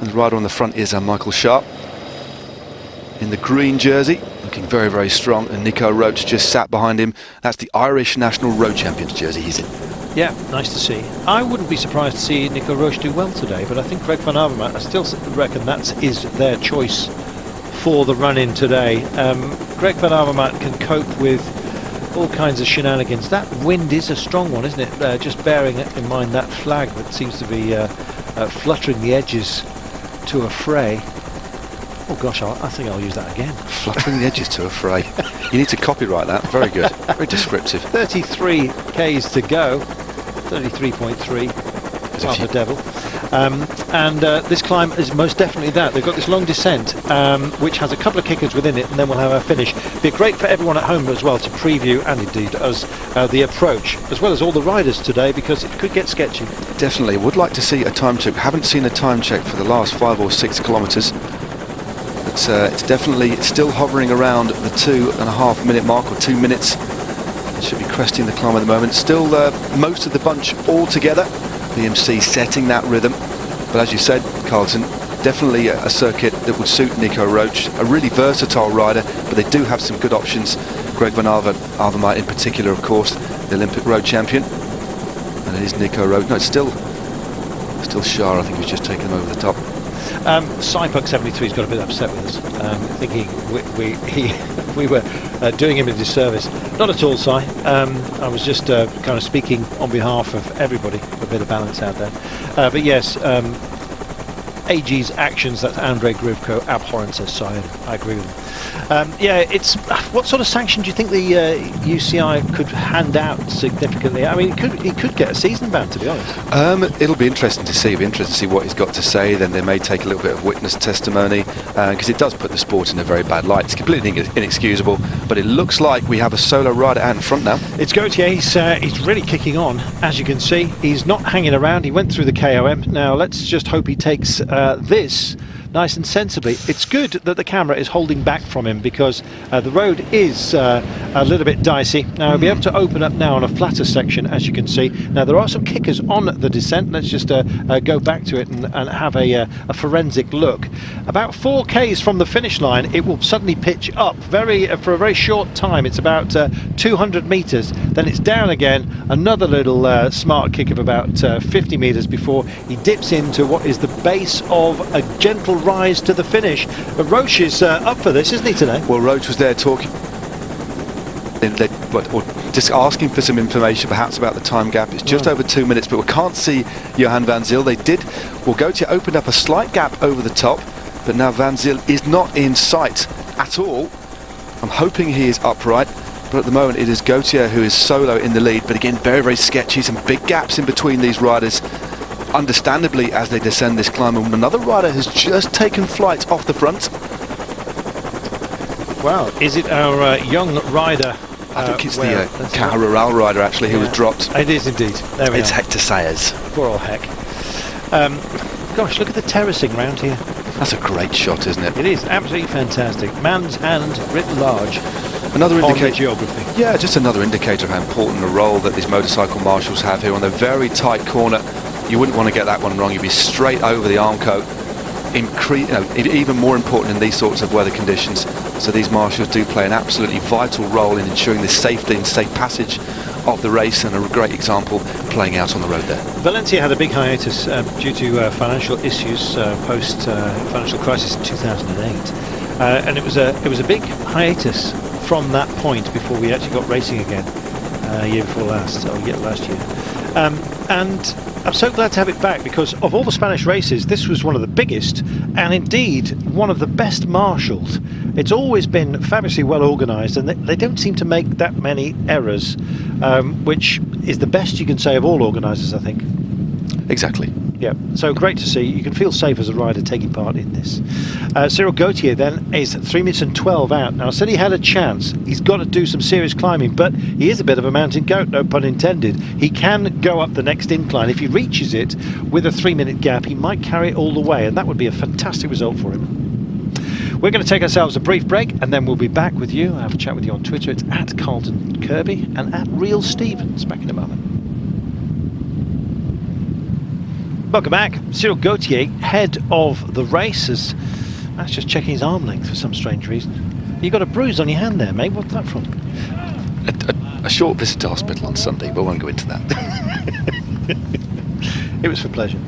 And the rider on the front is Michael Sharp in the green jersey, looking very, very strong. And Nico Roach just sat behind him. That's the Irish National Road Champions jersey he's in. Yeah, nice to see. I wouldn't be surprised to see Nico Roach do well today, but I think Greg van Avermaet, I still reckon that is their choice for the run-in today. Greg van Avermaet can cope with all kinds of shenanigans. That wind is a strong one, isn't it? Just bearing in mind that flag that seems to be fluttering the edges to a fray. Oh gosh, I think I'll use that again. Fluttering the edges to a fray. You need to copyright that. Very good. Very descriptive. 33 Ks to go. 33.3. Half the devil. And this climb is most definitely that. They've got this long descent, which has a couple of kickers within it, and then we'll have our finish. Be great for everyone at home as well to preview, and indeed us, the approach, as well as all the riders today, because it could get sketchy. Definitely. Would like to see a time check. Haven't seen a time check for the last 5 or 6 kilometres. It's definitely still hovering around the 2.5 minute mark, or 2 minutes. It should be cresting the climb at the moment. Still most of the bunch all together. BMC setting that rhythm. But as you said, Carlton, definitely a circuit that would suit Nico Roach. A really versatile rider, but they do have some good options. Greg van Avermaet in particular, of course, the Olympic road champion. And it is Nico Roach. No, it's still Shah, I think, who's just taken him over the top. Cypuck 73's got a bit upset with us, thinking we were doing him a disservice. Not at all, Cy. I was just kind of speaking on behalf of everybody for a bit of balance out there. But yes, AG's actions, that's Andrei Grivko, abhorrent, says Cy. I agree with him. Yeah, it's what sort of sanction do you think the UCI could hand out significantly? I mean, he could get a season ban, to be honest. It'll be interesting to see. It'll be interesting to see what he's got to say. Then they may take a little bit of witness testimony, because it does put the sport in a very bad light. It's completely inexcusable. But it looks like we have a solo rider out in front now. It's Gautier. He's really kicking on, as you can see. He's not hanging around. He went through the KOM. Now let's just hope he takes this nice and sensibly. It's good that the camera is holding back from him, because the road is a little bit dicey. Now we'll be able to open up now on a flatter section, as you can see. Now there are some kickers on the descent. Let's just go back to it and have a forensic look. About 4 Ks from the finish line, it will suddenly pitch up for a very short time. It's about 200 meters, then it's down again, another little smart kick of about 50 meters before he dips into what is the base of a gentle rise to the finish. Roach is up for this, isn't he, today? Well, Roach was there talking. or just asking for some information perhaps about the time gap. It's just over 2 minutes, but we can't see Johan van Zyl. Gautier opened up a slight gap over the top, but now van Zyl is not in sight at all. I'm hoping he is upright, but at the moment it is Gautier who is solo in the lead, but again very, very sketchy, some big gaps in between these riders, understandably, as they descend this climb. And another rider has just taken flight off the front. Well, is it our young rider? I think it's the Caja Rural rider actually who was dropped. It is indeed. There we It's are. Hector Sayers. Poor old Heck. Gosh, look at the terracing round here. That's a great shot, isn't it? It is absolutely fantastic. Man's hand writ large. Another on the indicator. geography. Yeah, just another indicator of how important a role that these motorcycle marshals have here on the very tight corner. You wouldn't want to get that one wrong. You'd be straight over the arm coat. Even more important in these sorts of weather conditions. So these marshals do play an absolutely vital role in ensuring the safety and safe passage of the race, and a great example playing out on the road there. Valencia had a big hiatus due to financial issues post financial crisis in 2008, and it was a big hiatus from that point before we actually got racing again year before last, or yet last year. And I'm so glad to have it back, because of all the Spanish races, this was one of the biggest and indeed one of the best marshalled. It's always been fabulously well organised, and they don't seem to make that many errors, which is the best you can say of all organisers, I think. Exactly. Yeah, so great to see. You can feel safe as a rider taking part in this. Cyril Gautier then is 3 minutes and 12 out. Now, I said he had a chance. He's got to do some serious climbing, but he is a bit of a mountain goat, no pun intended. He can go up the next incline. If he reaches it with a 3 minute gap, he might carry it all the way, and that would be a fantastic result for him. We're going to take ourselves a brief break, and then we'll be back with you. I'll have a chat with you on Twitter. It's at Carlton Kirby and at Real Stevens. Back in a moment. Welcome back. Cyril Gautier, head of the race, that's just checking his arm length for some strange reason. You got a bruise on your hand there, mate. What's that from? A short visit to hospital on Sunday, but I won't go into that. It was for pleasure.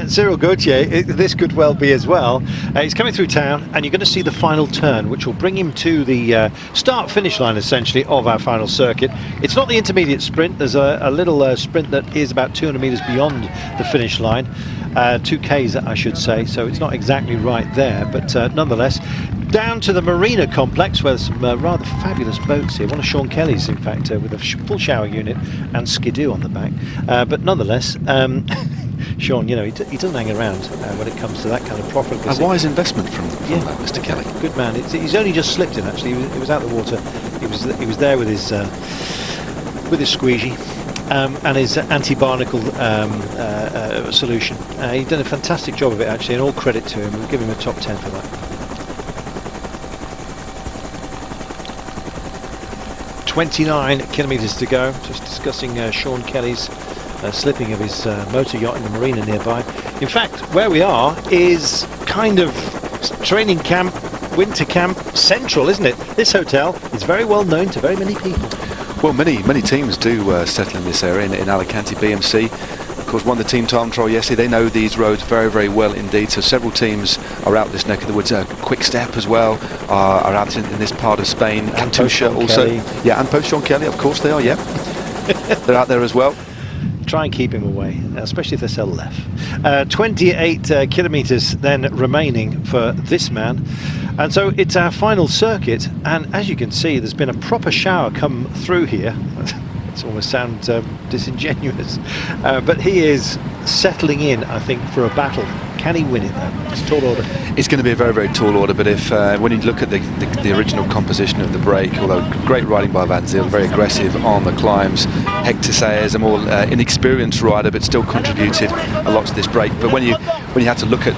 Cyril Gautier, this could well be as well. He's coming through town, and you're going to see the final turn, which will bring him to the start-finish line, essentially, of our final circuit. It's not the intermediate sprint. There's a little sprint that is about 200 metres beyond the finish line. 2Ks, I should say, so it's not exactly right there, but nonetheless, down to the marina complex, where there's some rather fabulous boats here. One of Sean Kelly's, in fact, with a full shower unit and skidoo on the back. But nonetheless, Sean, you know, he doesn't hang around when it comes to that kind of profitability. A wise investment from that, Mr. Kelly. Good man. He's only just slipped in, actually. He was out of the water. He was there with his squeegee. And his anti-barnacle solution. He's done a fantastic job of it, actually, and all credit to him. We'll give him a top 10 for that. 29 kilometres to go. Just discussing Sean Kelly's slipping of his motor yacht in the marina nearby. In fact, where we are is kind of training camp, winter camp central, isn't it? This hotel is very well known to very many people. Well, many teams do settle in this area in Alicante. BMC, of course, won the team time trial yesterday. They know these roads very, very well indeed. So several teams are out this neck of the woods. Quick Step as well are out in this part of Spain. Katusha also. Kelly. Yeah, and post Sean Kelly, of course they are. Yeah, they're out there as well. Try and keep him away, especially if they sell left. 28 kilometres then remaining for this man. And so it's our final circuit, and as you can see, there's been a proper shower come through here. It almost sounds disingenuous, but he is settling in, I think, for a battle. Can he win it though? It's a tall order. It's going to be a very, very tall order, but if when you look at the original composition of the break, although great riding by Van Zyl, very aggressive on the climbs, Hector Sayers, a more inexperienced rider, but still contributed a lot to this break. But when you had to look at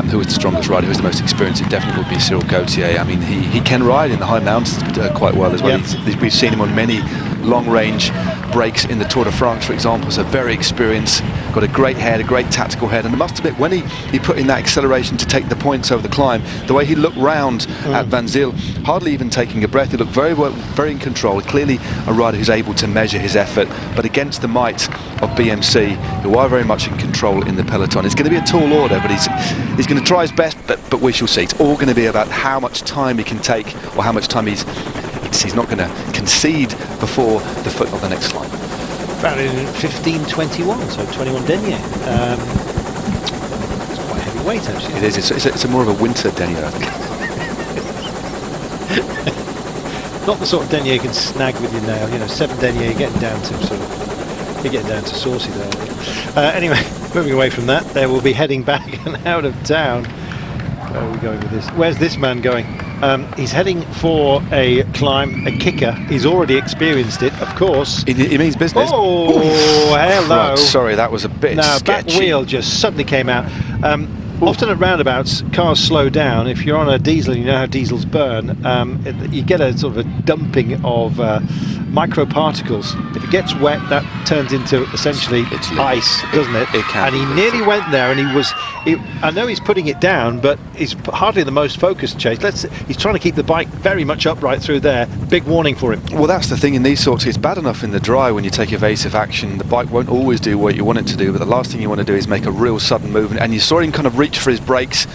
who was the strongest rider, who was the most experienced, it definitely would be Cyril Gautier. I mean, he can ride in the high mountains quite well as well. Yep. We've seen him on many long-range breaks in the Tour de France, for example, so very experienced, got a great head, a great tactical head, and I must admit, when he put in that acceleration to take the points over the climb, the way he looked round at Van Zyl, hardly even taking a breath, he looked very well, very in control, clearly a rider who's able to measure his effort, but against the might of BMC, who are very much in control in the peloton. It's going to be a tall order, but he's going to try his best, but we shall see. It's all going to be about how much time he can take, or how much time he fights. He's not going to concede before the foot of the next climb. About in 15:21, so 21 denier. It's quite a heavy weight actually. It is. It's a more of a winter denier, I think. Not the sort of denier you can snag with your nail. You know, 7 denier you're getting down to you're getting down to saucy there. I think. Anyway, moving away from that, they will be heading back and out of town. Where are we going with this? Where's this man going? He's heading for a climb, a kicker. He's already experienced it, of course. It means business. Oh, hello. Right, sorry, that was a bit sketchy. Back wheel just suddenly came out. Often at roundabouts, cars slow down. If you're on a diesel, you know how diesels burn. You get a sort of a dumping of microparticles. If it gets wet, that turns into essentially ice, doesn't it? It can. And he nearly went there, and I know he's putting it down, but he's hardly the most focused, Chase. He's trying to keep the bike very much upright through there. Big warning for him. Well, that's the thing in these sorts. It's bad enough in the dry when you take evasive action. The bike won't always do what you want it to do, but the last thing you want to do is make a real sudden movement. And you saw him kind of reach for his brakes.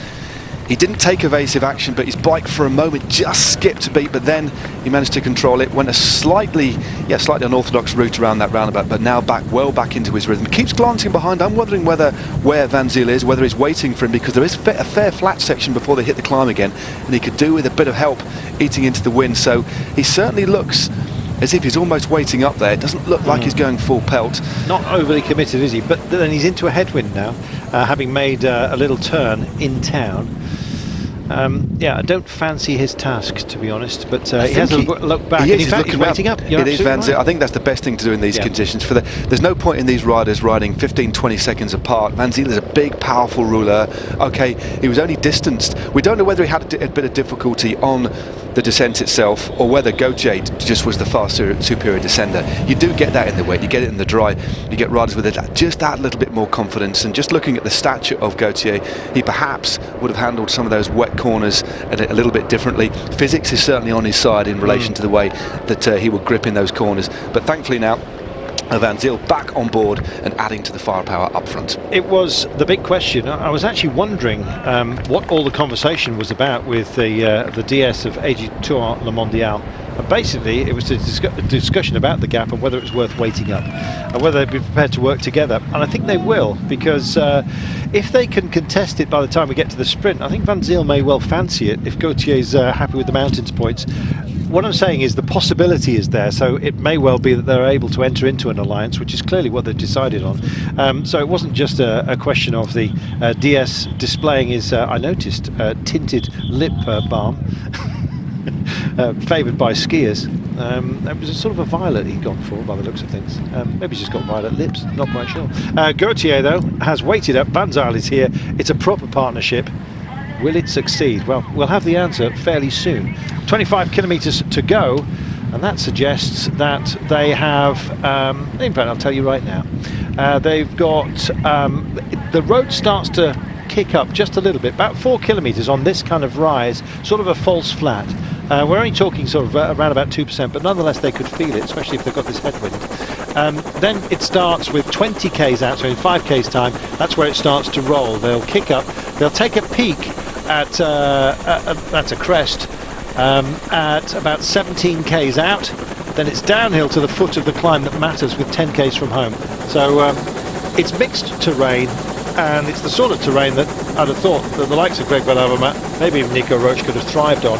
He didn't take evasive action, but his bike for a moment just skipped a beat, but then he managed to control it, went a slightly unorthodox route around that roundabout, but now well back into his rhythm. Keeps glancing behind. I'm wondering where Van Zyl is, whether he's waiting for him, because there is a fair flat section before they hit the climb again, and he could do with a bit of help eating into the wind. So he certainly looks as if he's almost waiting up there. It doesn't look like he's going full pelt. Not overly committed, is he? But then he's into a headwind now, having made a little turn in town. Yeah, I don't fancy his task, to be honest, but he has a look back. He's looking waiting up. It is Van Zyl. I think that's the best thing to do in these conditions. There's no point in these riders riding 15-20 seconds apart. Van Zyl is a big, powerful ruler. Okay, he was only distanced. We don't know whether he had a bit of difficulty on the descent itself, or whether Gautier just was the far superior descender. You do get that in the wet, you get it in the dry. You get riders with just that little bit more confidence. And just looking at the stature of Gautier, he perhaps would have handled some of those wet corners a little bit differently. Physics is certainly on his side in relation to the way that he would grip in those corners. But thankfully now, Van Zyl back on board and adding to the firepower up front. It was the big question. I was actually wondering what all the conversation was about with the DS of AG Tour Le Mondial. And basically, it was a discussion about the gap and whether it was worth waiting up and whether they'd be prepared to work together. And I think they will, because if they can contest it by the time we get to the sprint, I think Van Zyl may well fancy it if Gautier's happy with the mountains points. What I'm saying is the possibility is there, so it may well be that they're able to enter into an alliance, which is clearly what they've decided on. So it wasn't just a question of the DS displaying his, I noticed, tinted lip balm, favoured by skiers. It was a sort of a violet he'd gone for by the looks of things. Maybe he's just got violet lips, not quite sure. Gautier, though, has waited up. Van Zyl is here. It's a proper partnership. Will it succeed? Well, we'll have the answer fairly soon. 25 kilometres to go, and that suggests that they have, in fact, I'll tell you right now, they've got, the road starts to kick up just a little bit, about 4 kilometres on this kind of rise, sort of a false flat. We're only talking sort of around about 2%, but nonetheless they could feel it, especially if they've got this headwind. Then it starts with 20 k's out, so in 5 k's time, that's where it starts to roll. They'll kick up, they'll take a peak at a crest at about 17 k's out. Then it's downhill to the foot of the climb that matters with 10 k's from home. So it's mixed terrain, and it's the sort of terrain that I'd have thought that the likes of Greg Van Avermaet, maybe even Nico Roche, could have thrived on.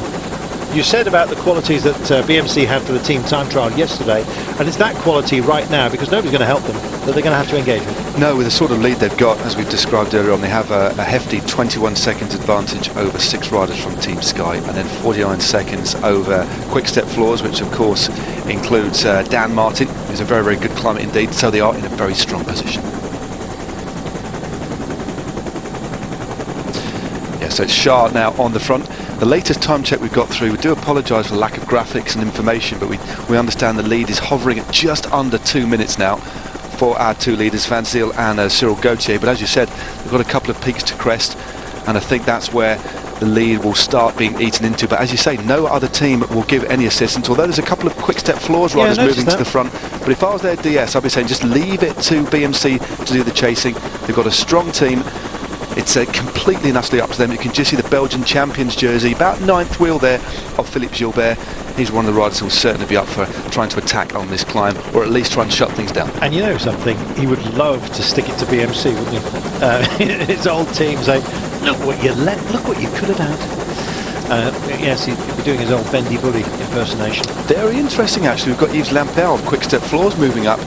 You said about the qualities that BMC had for the team time trial yesterday, and it's that quality right now, because nobody's going to help them, that they're going to have to engage with. No, with the sort of lead they've got, as we've described earlier on, they have a hefty 21 seconds advantage over 6 riders from Team Sky, and then 49 seconds over Quick Step Floors, which of course includes Dan Martin, who's a very, very good climber indeed, so they are in a very strong position. Yeah, so it's Shah now on the front. The latest time check we've got through, we do apologise for the lack of graphics and information, but we understand the lead is hovering at just under 2 minutes now for our 2 leaders, Van Zyl and Cyril Gautier. But as you said, we've got a couple of peaks to crest, and I think that's where the lead will start being eaten into. But as you say, no other team will give any assistance, although there's a couple of Quick Step Floors riders moving to the front. But if I was their DS, I'd be saying just leave it to BMC to do the chasing. They've got a strong team. it's completely and utterly up to them. You can just see the Belgian champions jersey, about 9th wheel there of Philippe Gilbert. He's one of the riders who will certainly be up for trying to attack on this climb, or at least try and shut things down. And you know something, he would love to stick it to BMC, wouldn't he? His old team saying, look what you could have had. Yes, he'd be doing his old Bendy Bully impersonation. Very interesting, actually. We've got Yves Lampert of Quick Step Floors moving up.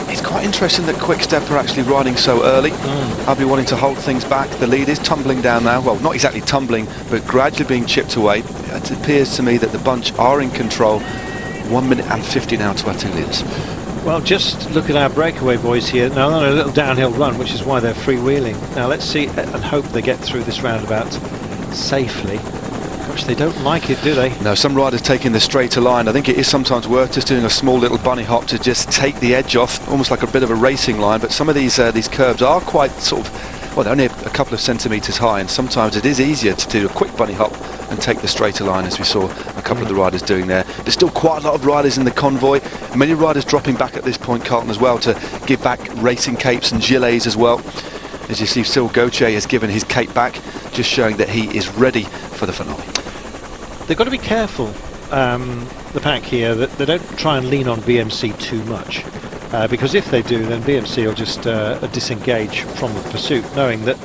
It's quite interesting that Quick Step are actually riding so early. I'll be wanting to hold things back. The lead is tumbling down now. Well, not exactly tumbling, but gradually being chipped away. It appears to me that the bunch are in control. 1 minute and 50 now to our 2 leaders. Well, just look at our breakaway boys here. Now they're on a little downhill run, which is why they're freewheeling. Now let's see and hope they get through this roundabout safely. Gosh, they don't like it, do they? No, some riders taking the straighter line. I think it is sometimes worth just doing a small little bunny hop to just take the edge off, almost like a bit of a racing line. But some of these curves are quite sort of, well, they're only a couple of centimetres high, and sometimes it is easier to do a quick bunny hop and take the straighter line, as we saw a couple of the riders doing there. There's still quite a lot of riders in the convoy. Many riders dropping back at this point, Carlton, as well, to give back racing capes and gilets as well. As you see, Cyril Gauthier has given his cape back, just showing that he is ready for the finale. They've got to be careful, the pack here, that they don't try and lean on BMC too much, because if they do, then BMC will just disengage from the pursuit, knowing that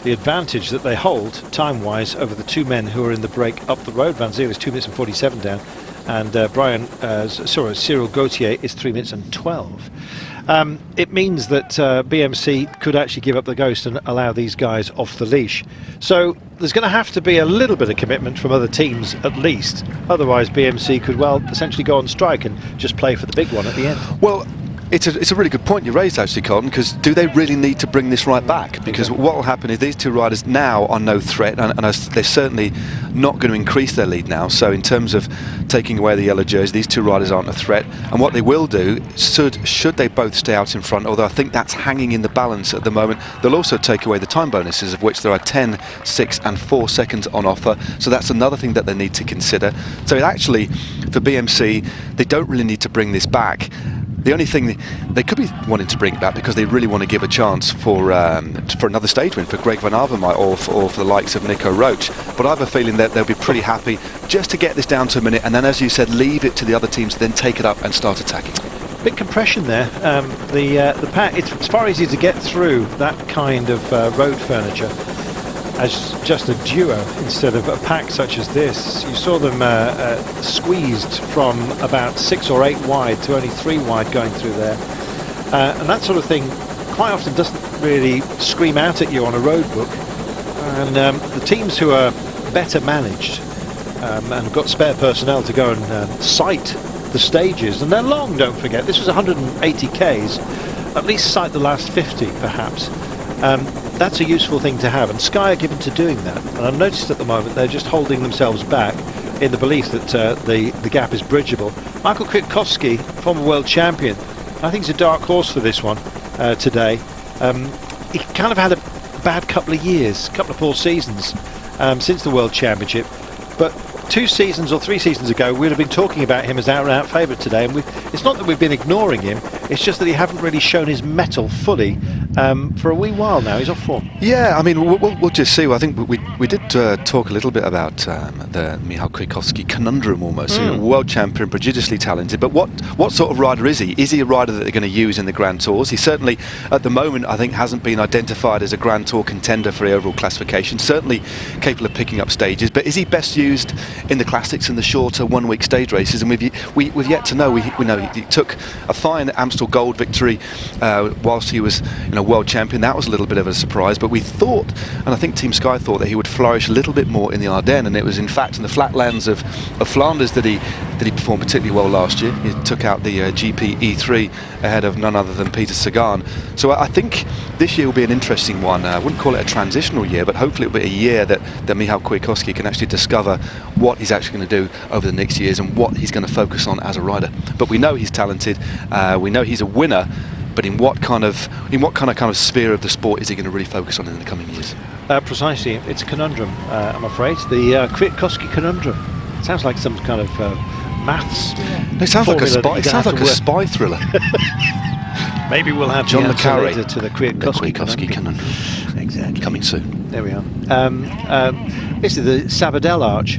the advantage that they hold time-wise over the two men who are in the break up the road. Van Zyl is 2 minutes and 47 down, and Cyril Gauthier is 3 minutes and 12. It means that BMC could actually give up the ghost and allow these guys off the leash. So there's going to have to be a little bit of commitment from other teams at least. Otherwise BMC could well essentially go on strike and just play for the big one at the end. Well, it's a really good point you raised, actually, Colin, because do they really need to bring this right back? Because what will happen is these two riders now are no threat, and they're certainly not going to increase their lead now. So in terms of taking away the yellow jersey, these two riders aren't a threat. And what they will do, should they both stay out in front, although I think that's hanging in the balance at the moment, they'll also take away the time bonuses, of which there are 10, 6 and 4 seconds on offer. So that's another thing that they need to consider. So it actually, for BMC, they don't really need to bring this back. The only thing they could be wanting to bring back, because they really want to give a chance for another stage win for Greg Van Avermaet or for the likes of Nico Roach. But I have a feeling that they'll be pretty happy just to get this down to a minute, and then, as you said, leave it to the other teams to then take it up and start attacking. Big compression there. The pack, it's far easier to get through that kind of road furniture as just a duo instead of a pack such as this. You saw them squeezed from about 6 or 8 wide to only 3 wide going through there, and that sort of thing quite often doesn't really scream out at you on a road book. And the teams who are better managed and have got spare personnel to go and sight the stages, and they're long, don't forget, this was 180 Ks, at least sight the last 50 perhaps. That's a useful thing to have, and Sky are given to doing that. And I've noticed at the moment they're just holding themselves back in the belief that the gap is bridgeable. Michael Kwiatkowski, former world champion, I think he's a dark horse for this one today. He kind of had a bad couple of years, couple of poor seasons since the World Championship, but 2 seasons or 3 seasons ago we'd have been talking about him as out-and-out favourite today, and it's not that we've been ignoring him, it's just that he hasn't really shown his mettle fully for a wee while now. He's off form. Yeah, I mean, we'll just see. I think we did talk a little bit about the Michał Kwiatkowski conundrum almost. World champion, prodigiously talented, but what sort of rider is he? Is he a rider that they're going to use in the Grand Tours? He certainly, at the moment, I think hasn't been identified as a Grand Tour contender for the overall classification. Certainly capable of picking up stages, but is he best used in the classics and the shorter 1 week stage races? And we've yet to know. We know he took a fine Amstel Gold victory whilst he was world champion. That was a little bit of a surprise, but we thought, and I think Team Sky thought, that he would flourish a little bit more in the Ardennes, and it was in fact in the flatlands of Flanders that he performed particularly well last year. He took out the GP E3 ahead of none other than Peter Sagan. So I think this year will be an interesting one. I wouldn't call it a transitional year, but hopefully it'll be a year that Michał Kwiatkowski can actually discover what he's actually going to do over the next years and what he's going to focus on as a rider. But we know he's talented, we know he's a winner, but in what kind of sphere of the sport is he going to really focus on in the coming years? Precisely, it's a conundrum, I'm afraid. The Kwiatkowski conundrum. It sounds like some kind of maths. It sounds like a spy thriller. Maybe we'll have John the Le answer Carre. later to the Kwiatkowski Cannon. Exactly. Coming soon. There we are. This is the Sabadell Arch.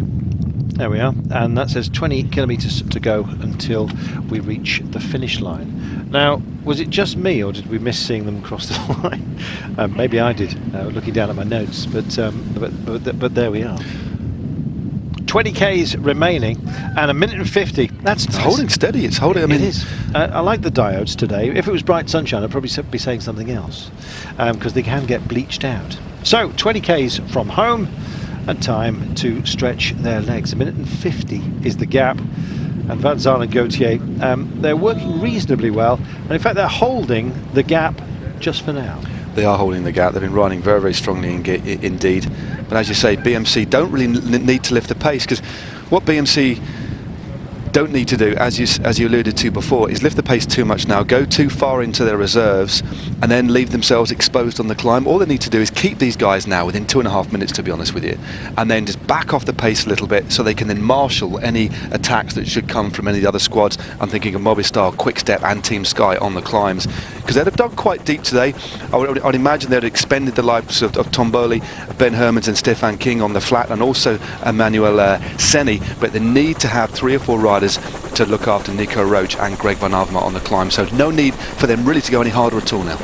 There we are, and that says 20 kilometres to go until we reach the finish line. Now, was it just me, or did we miss seeing them cross the line? Maybe I did, looking down at my notes, but there we are. 20 Ks remaining, and 1:50. That's nice. Holding steady. It's holding. I mean, it is. I like the diodes today. If it was bright sunshine, I'd probably be saying something else, because they can get bleached out. So 20 Ks from home, and time to stretch their legs. 1:50 is the gap, and Van Zyl and Gautier, they're working reasonably well, and in fact they're holding the gap just for now. They are holding the gap. They've been riding very, very strongly indeed. But as you say, BMC don't really need to lift the pace, because what BMC don't need to do, as you alluded to before, is lift the pace too much now, go too far into their reserves, and then leave themselves exposed on the climb. All they need to do is keep these guys now within 2.5 minutes, to be honest with you, and then just back off the pace a little bit so they can then marshal any attacks that should come from any of the other squads. I'm thinking of Movistar, Quickstep and Team Sky on the climbs, because they'd have dug quite deep today. I'd imagine they'd expended the lives of Tomboli, Ben Hermans and Stefan King on the flat, and also Emmanuel Seni, but they need to have 3 or 4 riders to look after Nico Roach and Greg Van Avermaet on the climb, so no need for them really to go any harder at all now.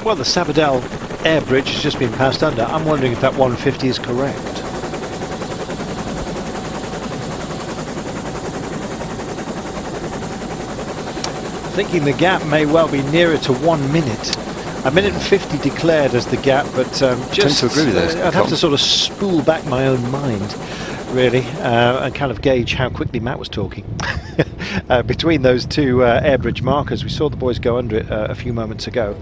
Well, the Sabadell air bridge has just been passed under. I'm wondering if that 1:50 is correct. Thinking the gap may well be nearer to 1 minute. 1:50 declared as the gap, but just to agree with those. I'd have to sort of spool back my own mind, really, and kind of gauge how quickly Matt was talking. Between those two airbridge markers, we saw the boys go under it a few moments ago,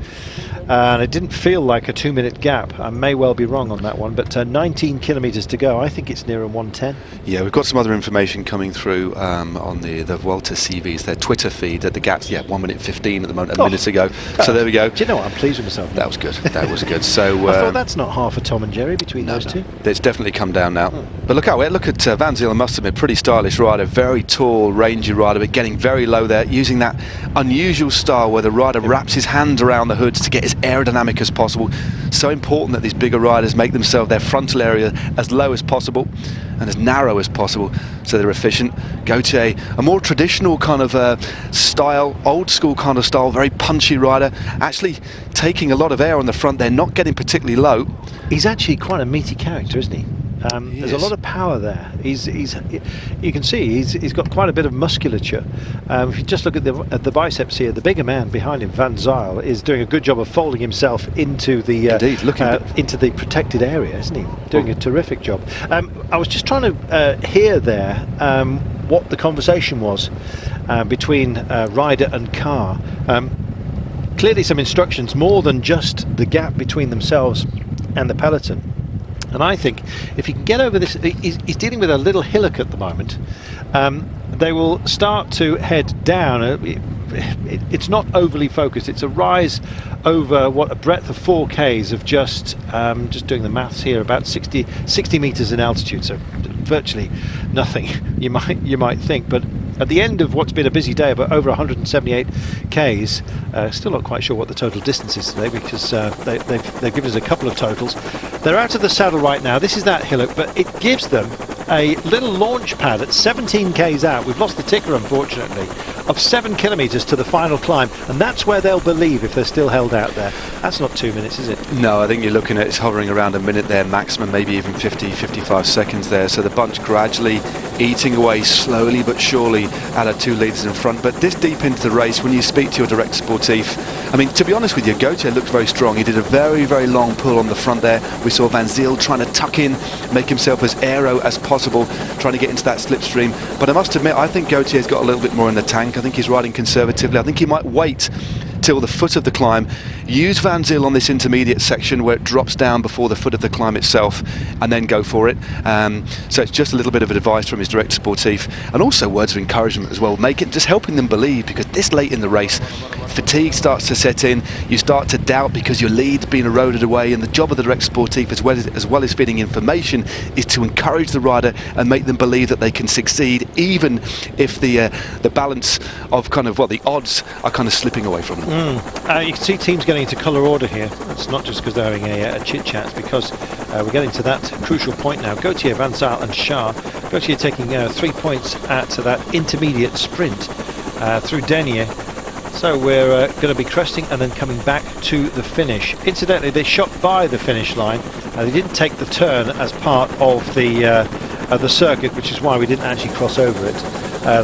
and it didn't feel like a 2-minute gap. I may well be wrong on that one, but 19 kilometres to go. I think it's nearer 1:10. Yeah, we've got some other information coming through on the Volta CVs, their Twitter feed, that the gap's 1:15 at the moment, a minute ago. So there we go. Do you know what? I'm pleased with myself. That was good. That was good. So I thought that's not half a Tom and Jerry between those two. It's definitely come down now. But look at Van Zyl, must have been a pretty stylish rider, very tall, rangy rider, but getting very low there, using that unusual style where the rider wraps his hand around the hoods to get as aerodynamic as possible. So important that these bigger riders make themselves, their frontal area, as low as possible and as narrow as possible, so they're efficient. Gautier, a more traditional kind of style, old school kind of style, very punchy rider, actually taking a lot of air on the front there, not getting particularly low. He's actually quite a meaty character, isn't he? There's a lot of power there. You can see he's got quite a bit of musculature. If you just look at the biceps here, the bigger man behind him, Van Zyl, is doing a good job of folding himself into the into the protected area, isn't he? Doing a terrific job. I was just trying to hear there what the conversation was between rider and car. Clearly some instructions, more than just the gap between themselves and the peloton. And I think if he can get over this, he's dealing with a little hillock at the moment. They will start to head down. It's not overly focused. It's a rise over a breadth of 4 Ks of just doing the maths here, about 60 meters in altitude. So virtually nothing, you might think, but at the end of what's been a busy day, about over 178 Ks, still not quite sure what the total distance is today, because they've given us a couple of totals. They're out of the saddle right now. This is that hillock, but it gives them a little launch pad at 17 Ks out. We've lost the ticker, unfortunately, of 7 kilometres to the final climb, and that's where they'll believe if they're still held out there. That's not 2 minutes, is it? No, I think you're looking at it's hovering around a minute there maximum, maybe even 55 seconds there. So the bunch gradually eating away slowly but surely at our 2 leaders in front. But this deep into the race, when you speak to your director sportif, I mean, to be honest with you, Gautier looked very strong. He did a very, very long pull on the front there. We saw Van Zyl trying to tuck in, make himself as aero as possible, trying to get into that slipstream. But I must admit, I think Gautier's got a little bit more in the tank. I think he's riding conservatively. I think he might wait till the foot of the climb, use Van Zyl on this intermediate section where it drops down before the foot of the climb itself, and then go for it. So it's just a little bit of advice from his director sportif, and also words of encouragement as well, just helping them believe, because this late in the race, fatigue starts to set in. You start to doubt because your lead's been eroded away, and the job of the director sportif, as well as feeding information, is to encourage the rider and make them believe that they can succeed, even if the balance of kind of the odds are kind of slipping away from them. You can see teams getting into colour order here. It's not just because they're having a chit chat, it's because we're getting to that crucial point now. Gauthier, Van Zyl and Shah. Gauthier taking 3 points at that intermediate sprint through Denier. So we're going to be cresting and then coming back to the finish. Incidentally, they shot by the finish line. They didn't take the turn as part of the circuit, which is why we didn't actually cross over it.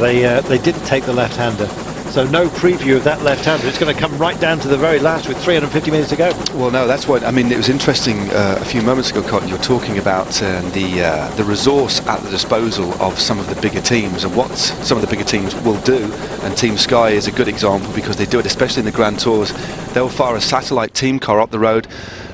They didn't take the left-hander. So no preview of that left-hander. It's going to come right down to the very last with 350 metres to go. Well, no, that's what I mean. It was interesting a few moments ago, Cotton. You were talking about the resource at the disposal of some of the bigger teams and what some of the bigger teams will do. And Team Sky is a good example because they do it, especially in the Grand Tours. They'll fire a satellite team car up the road.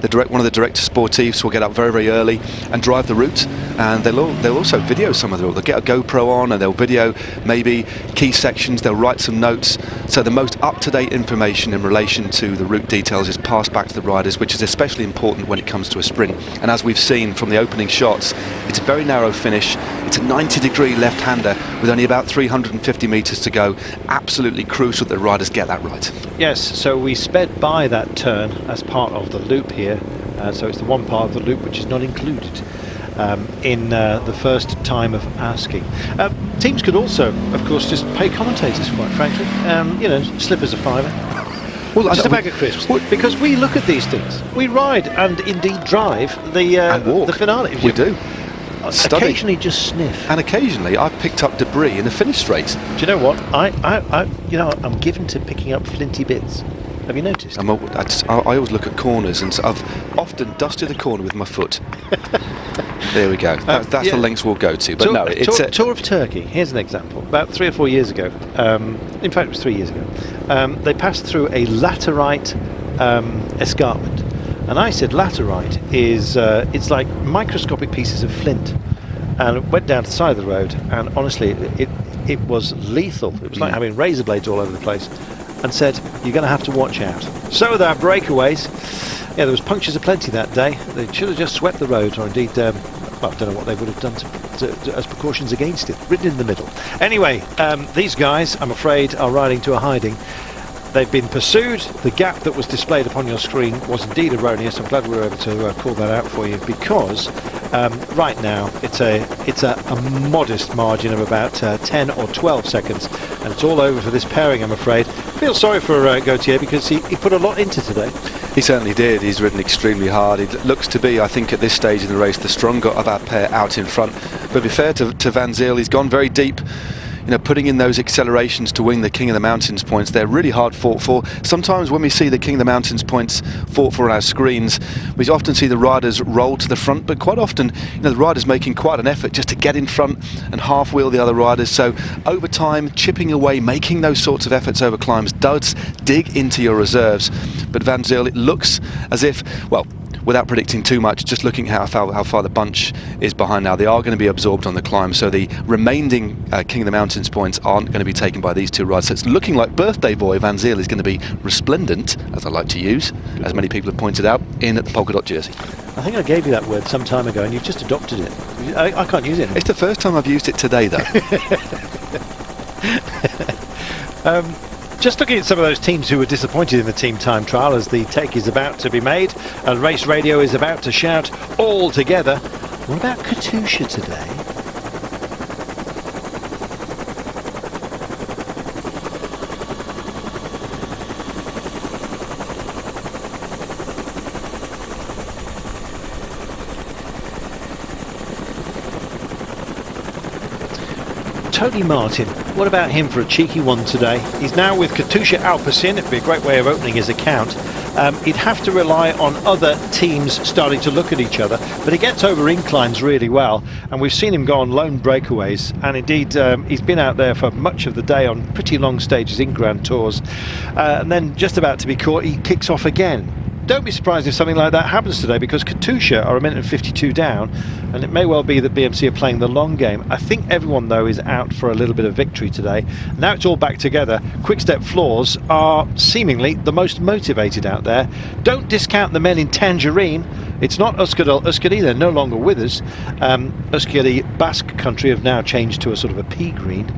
One of the director sportifs will get up very, very early and drive the route, and they'll also video some of the route. They'll get a GoPro on and they'll video maybe key sections. They'll write some notes. So the most up-to-date information in relation to the route details is passed back to the riders, which is especially important when it comes to a sprint. And as we've seen from the opening shots, it's a very narrow finish. It's a 90-degree left-hander with only about 350 metres to go. Absolutely crucial that the riders get that right. Yes, so we sped by that turn as part of the loop here. So it's the one part of the loop which is not included in the first time of asking. Teams could also, of course, just pay commentators, quite frankly. Slippers a fiver. Well, just a bag of crisps. Because we look at these things. We ride and indeed drive the finale. We do. Study. Occasionally just sniff. And occasionally I've picked up debris in the finish straight. Do you know what? I'm given to picking up flinty bits. Have you noticed? I always look at corners, and I've often dusted a corner with my foot. There we go. That's the lengths we'll go to. But it's a Tour of Turkey. Here's an example. About 3 or 4 years ago, in fact it was 3 years ago, they passed through a laterite escarpment, and I said laterite is it's like microscopic pieces of flint, and it went down to the side of the road, and honestly it was lethal. It was like having razor blades all over the place. And said, you're going to have to watch out. So with our breakaways, there was punctures aplenty that day. They should have just swept the road, or indeed, I don't know what they would have done as precautions against it. Ridden in the middle. Anyway, these guys, I'm afraid, are riding to a hiding. They've been pursued. The gap that was displayed upon your screen was indeed erroneous. I'm glad we were able to call that out for you, because right now it's a modest margin of about 10 or 12 seconds, and it's all over for this pairing, I'm afraid. I feel sorry for Gauthier because he put a lot into today. He certainly did. He's ridden extremely hard. He looks to be, I think, at this stage in the race, the stronger of our pair out in front. But to be fair to Van Zyl, he's gone very deep. Putting in those accelerations to win the King of the Mountains points. They're really hard fought for. Sometimes when we see the King of the Mountains points fought for on our screens, we often see the riders roll to the front, but quite often, the riders making quite an effort just to get in front and half wheel the other riders. So over time, chipping away, making those sorts of efforts over climbs does dig into your reserves. But Van Zyl, it looks as if, well, without predicting too much, just looking at how far the bunch is behind now, they are going to be absorbed on the climb. So the remaining King of the Mountains points aren't going to be taken by these two riders. So it's looking like birthday boy Van Zyl is going to be resplendent, as I like to use, as many people have pointed out, in the polka dot jersey. I think I gave you that word some time ago and you've just adopted it. I can't use it anymore. It's the first time I've used it today, though. Just looking at some of those teams who were disappointed in the team time trial as the take is about to be made and race radio is about to shout all together. What about Katusha today? Tony Martin, what about him for a cheeky one today? He's now with Katusha Alpecin. It'd be a great way of opening his account. He'd have to rely on other teams starting to look at each other, but he gets over inclines really well, and we've seen him go on lone breakaways, and indeed he's been out there for much of the day on pretty long stages in Grand Tours, and then just about to be caught, he kicks off again. don't be surprised if something like that happens today, because Katusha are a minute and 52 down, and it may well be that BMC are playing the long game. I think everyone, though, is out for a little bit of victory today. Now it's all back together. Quick-step floors are seemingly the most motivated out there. Don't discount the men in Tangerine. It's not Euskadi, they're no longer with us. Euskadi Basque country have now changed to a sort of a pea green,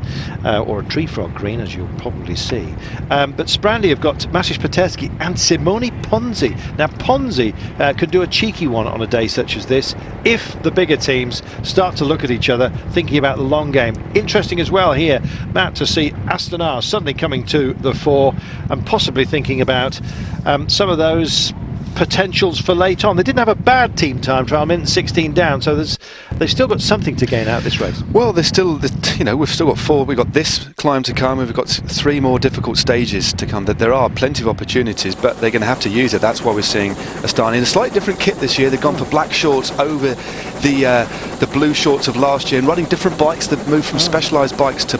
or a tree frog green, as you'll probably see. But Sprandi have got Masiš Petersky and Simone Ponzi. Now Ponzi could do a cheeky one on a day such as this if the bigger teams start to look at each other, thinking about the long game. Interesting as well here, Matt, to see Astana suddenly coming to the fore and possibly thinking about some of those potentials for late on. They didn't have a bad team time trial, minute 16 down, so they've still got something to gain out of this race. Well, we've still got 4. We've got this climb to come, we've got 3 more difficult stages to come. That there are plenty of opportunities, but they're going to have to use it. That's why we're seeing Astana in a slightly different kit this year. They've gone for black shorts over the blue shorts of last year, and running different bikes that move from specialised bikes to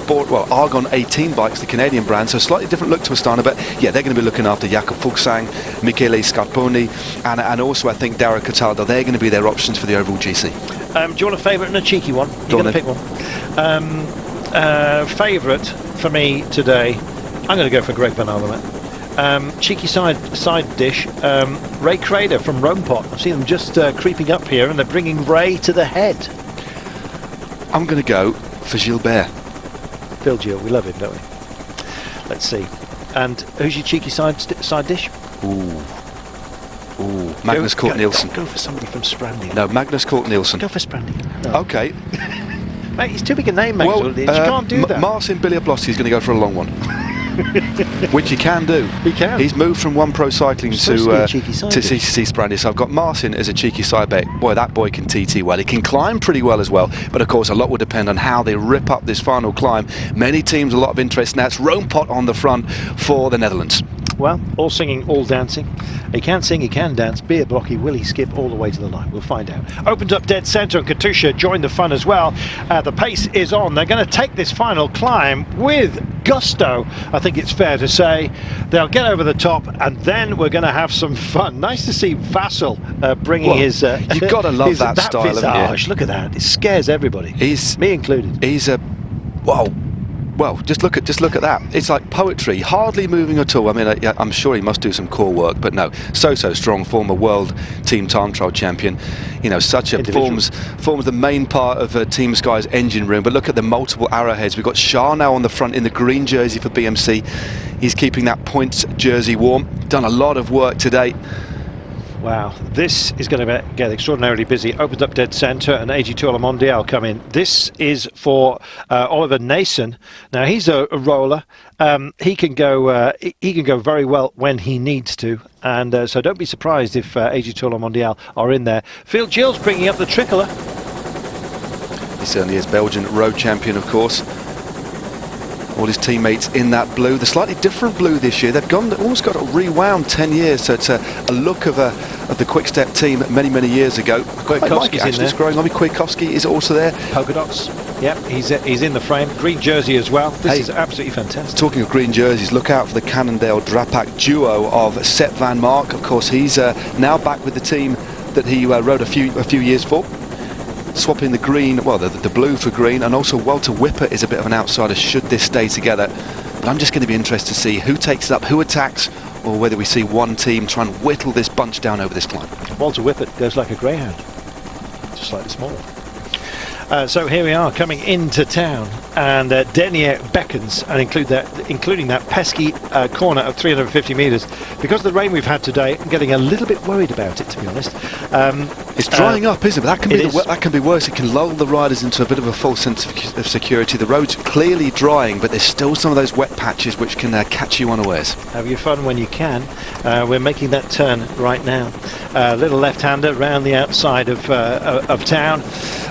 Argon 18 bikes, the Canadian brand, so a slightly different look to Astana. But yeah, they're going to be looking after Jakob Fuglsang, Michele Scarponi, and also I think Dara Cataldo. They're going to be their options for the overall GC. Do you want a favourite and a cheeky one? You're going to pick one. Favourite for me today, I'm going to go for Greg Van Avermaet. Cheeky side dish, Ray Crader from Romepot. I've seen them just creeping up here, and they're bringing Ray to the head. I'm going to go for Gilbert. Phil Gilles, we love him, don't we? Let's see. And who's your cheeky side dish? Magnus Cort Nielsen. Go for somebody from Sprandi. No, Magnus Cort Nielsen. Go for Sprandi. No. Okay. Mate, he's too big a name, mate. Well, you can't do that. Marcin Biliablowski is going to go for a long one. Which he can do. He can. He's moved from One Pro Cycling to CCC Sprandi. So I've got Marcin as a cheeky side bet. Boy, that boy can TT well. He can climb pretty well as well. But of course, a lot will depend on how they rip up this final climb. Many teams, a lot of interest. Now it's Romepot on the front for the Netherlands. Well, all singing, all dancing. He can sing, he can dance. Beer Blocky, will he skip all the way to the line? We'll find out. Opened up dead centre, and Katusha joined the fun as well. The pace is on. They're going to take this final climb with gusto, I think it's fair to say. They'll get over the top, and then we're going to have some fun. Nice to see Vassal bringing his... You've got to love that style, haven't you? Look at that. It scares everybody. Me included. He's a... Well, just look at that. It's like poetry, hardly moving at all. I mean, I'm sure he must do some core work, but no, so strong. Former world team time trial champion. You know, forms the main part of Team Sky's engine room. But look at the multiple arrowheads. We've got Shah now on the front in the green jersey for BMC. He's keeping that points jersey warm. Done a lot of work today. Wow, this is going to get extraordinarily busy. Opens up dead centre, and AG2 La Mondiale come in. This is for Oliver Nason. Now he's a roller. He can go very well when he needs to, and so don't be surprised if AG2 La Mondiale are in there. Phil Gilles bringing up the tricolour. He certainly is Belgian road champion, of course. All his teammates in that blue, the slightly different blue this year. They've almost got rewound 10 years, so it's a look of the Quick-Step team many years ago. Kwiatkowski's in there. Growing on me. Kwiatkowski is also there. Polka dots. Yep, he's in the frame. Green jersey as well. This is absolutely fantastic. Talking of green jerseys, look out for the Cannondale Drapac duo of Sepp Van Mark. Of course, he's now back with the team that he rode a few years for. Swapping the green, well, the blue for green, and also Walter Whipper is a bit of an outsider should this stay together. But I'm just going to be interested to see who takes it up, who attacks, or whether we see one team try and whittle this bunch down over this climb. Walter Whippet goes like a greyhound, just slightly smaller. So here we are coming into town, and Denier beckons, and including that pesky corner of 350 metres. Because of the rain we've had today, I'm getting a little bit worried about it, to be honest. It's drying up, isn't it? But that can be worse. It can lull the riders into a bit of a false sense of security. The road's clearly drying, but there's still some of those wet patches which can catch you unawares. Have your fun when you can. We're making that turn right now. Little left-hander round the outside of town,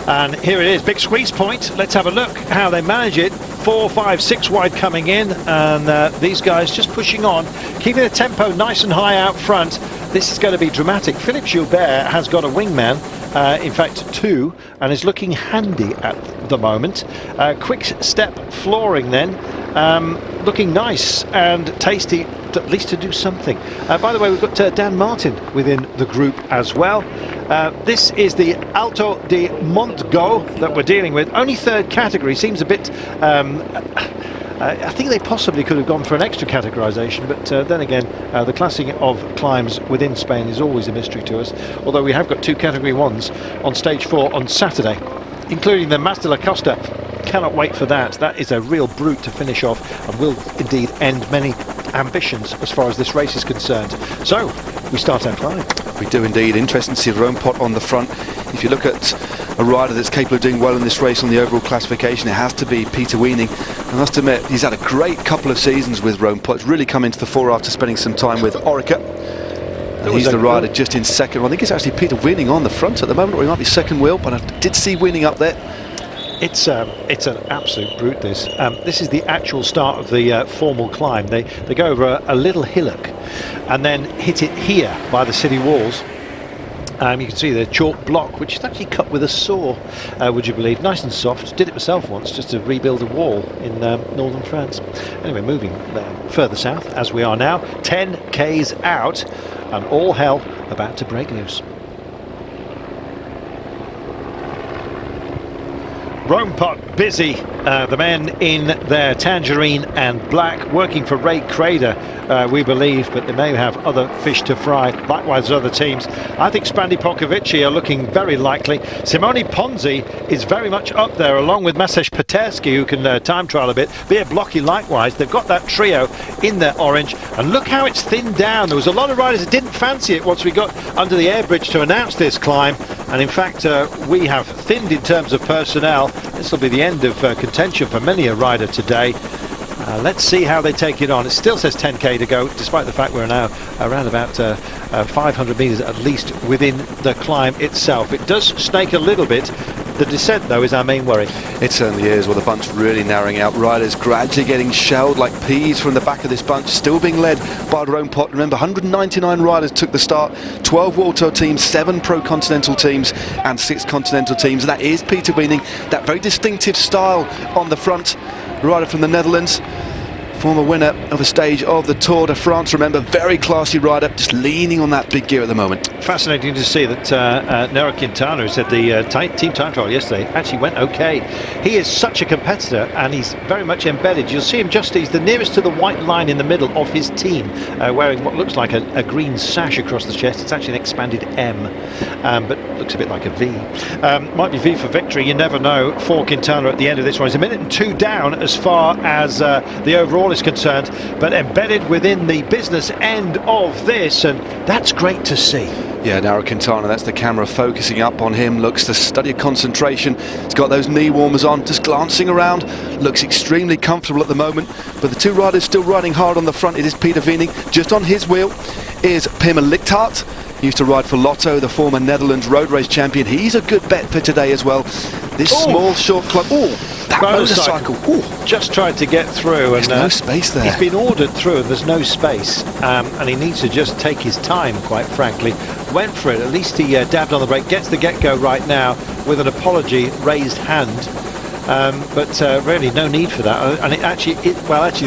and here it is, big squeeze point. Let's have a look how they manage it. 4, 5, 6 wide coming in, and these guys just pushing on, keeping the tempo nice and high out front. This is going to be dramatic. Philippe Gilbert has got a wingman, in fact 2, and is looking handy at the moment. Quick step flooring then, looking nice and tasty at least to do something. By the way, we've got Dan Martin within the group as well. This is the Alto de Montgo that we're dealing with. Only third category, seems a bit... I think they possibly could have gone for an extra categorisation, but then again, the classing of climbs within Spain is always a mystery to us, although we have got 2 category 1s on stage 4 on Saturday, including the Mas de la Costa. Cannot wait for that. That is a real brute to finish off and will indeed end many ambitions as far as this race is concerned. So, we start our climb. We do indeed. Interesting to see Roompot on the front. If you look at a rider that's capable of doing well in this race on the overall classification, it has to be Peter Weening. I must admit, he's had a great couple of seasons with Roompot. He's really come into the fore after spending some time with Orica. And he's the rider just in second. I think it's actually Peter Weening on the front at the moment, or he might be second wheel, but I did see Weening up there. It's an absolute brute, this. This is the actual start of the formal climb. They go over a little hillock and then hit it here by the city walls. You can see the chalk block, which is actually cut with a saw, would you believe? Nice and soft. Did it myself once, just to rebuild a wall in northern France. Anyway, moving further south, as we are now, 10 k's out, and all hell about to break loose. Roompot busy, the men in their tangerine and black, working for Ray Crader, we believe, but they may have other fish to fry, likewise other teams. I think Spandi Polkovici are looking very likely. Simone Ponzi is very much up there, along with Maciej Peterski, who can time trial a bit. Beer Blocky likewise. They've got that trio in their orange, and look how it's thinned down. There was a lot of riders that didn't fancy it once we got under the air bridge to announce this climb, and in fact we have thinned in terms of personnel. This will be the end of contention for many a rider today. Let's see how they take it on. It still says 10k to go, despite the fact we're now around about 500 metres at least within the climb itself. It does snake a little bit. The descent, though, is our main worry. It certainly is, with the bunch really narrowing out. Riders gradually getting shelled like peas from the back of this bunch, still being led by Roompot. Remember, 199 riders took the start, 12 World Tour teams, 7 Pro-Continental teams and 6 Continental teams. That is Peter Weening, that very distinctive style on the front. Rider from the Netherlands, former winner of a stage of the Tour de France. Remember, very classy rider, just leaning on that big gear at the moment. Fascinating to see that Nera Quintana, who said the team time trial yesterday, actually went okay. He is such a competitor, and he's very much embedded. You'll see him he's the nearest to the white line in the middle of his team, wearing what looks like a green sash across the chest. It's actually an expanded M, but looks a bit like a V. Might be V for victory, you never know, for Quintana at the end of this one. He's 1 minute and 2 down as far as the overall is concerned, but embedded within the business end of this, and that's great to see. Yeah, Nara Quintana, that's the camera focusing up on him, looks to study a concentration. He's got those knee warmers on, just glancing around, looks extremely comfortable at the moment, but the 2 riders still riding hard on the front. It is Peter Weening. Just on his wheel is Pim Lichthart. He used to ride for Lotto, the former Netherlands road race champion. He's a good bet for today as well. This small short club, that motorcycle. Just tried to get through, There's and no space there. He's been ordered through, and there's no space, and he needs to just take his time, quite frankly. Went for it. At least he dabbed on the brake. Gets the get-go right now with an apology, raised hand. But really no need for that, and actually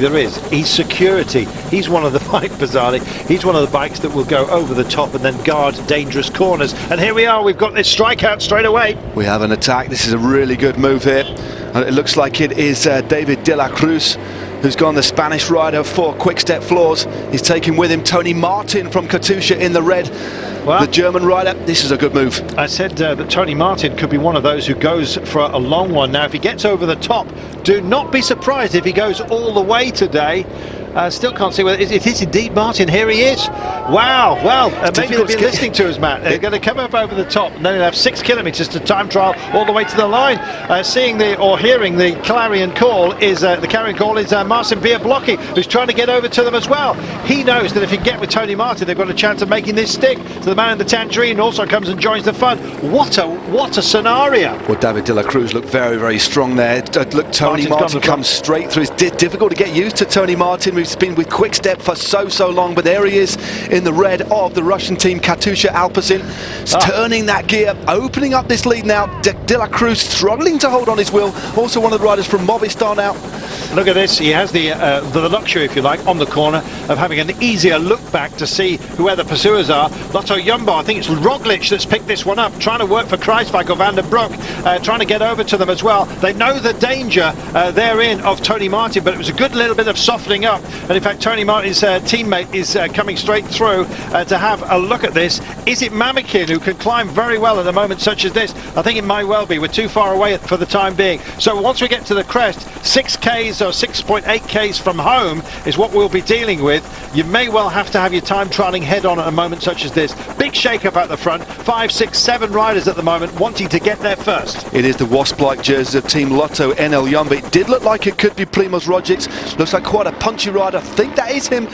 there is. He's security. He's one of the bike, bizarrely, he's one of the bikes that will go over the top and then guard dangerous corners, and here we are, we've got this strikeout straight away. We have an attack. This is a really good move here. It looks like it is David de la Cruz who's gone, the Spanish rider for Quick Step Floors. He's taking with him Tony Martin from Katusha in the red. Well, the German rider, this is a good move. I said that Tony Martin could be one of those who goes for a long one. Now, if he gets over the top, do not be surprised if he goes all the way today. Still can't see whether it is indeed Martin. Here he is. Wow. Well, maybe they've been listening to us, Matt. They're going to come up over the top, and then they'll have 6 kilometres to time trial all the way to the line. Hearing the clarion call is Marcin Biablocki, who's trying to get over to them as well. He knows that if he can get with Tony Martin, they've got a chance of making this stick. So the man in the tangerine also comes and joins the fun. What a scenario! Well, David de la Cruz looked very, very strong there. Look, Tony Martin comes straight through. It's difficult to get used to Tony Martin. We've been with Quick Step for so long, but there he is in the red of the Russian team, Katusha Alpecin. Turning that gear, opening up this lead now. De la Cruz struggling to hold on his wheel. Also one of the riders from Movistar now. Look at this, he has the luxury, if you like, on the corner of having an easier look back to see where the pursuers are. Lotto Jumbo, I think it's Roglic that's picked this one up, trying to work for Kruijswijk or Van den Broek, trying to get over to them as well. They know the danger therein of Tony Martin, but it was a good little bit of softening up. And in fact, Tony Martin's teammate is coming straight through to have a look at this. Is it Mamikin, who can climb very well at a moment such as this? I think it might well be. We're too far away for the time being. So once we get to the crest, 6Ks or 6.8Ks from home is what we'll be dealing with. You may well have to have your time trialing head on at a moment such as this. Big shake-up at the front. 5, 6, 7 riders at the moment wanting to get there first. It is the wasp-like jerseys of Team Lotto NL Jumbo. It did look like it could be Primoz Roglic. Looks like quite a punchy rider. I think that is him.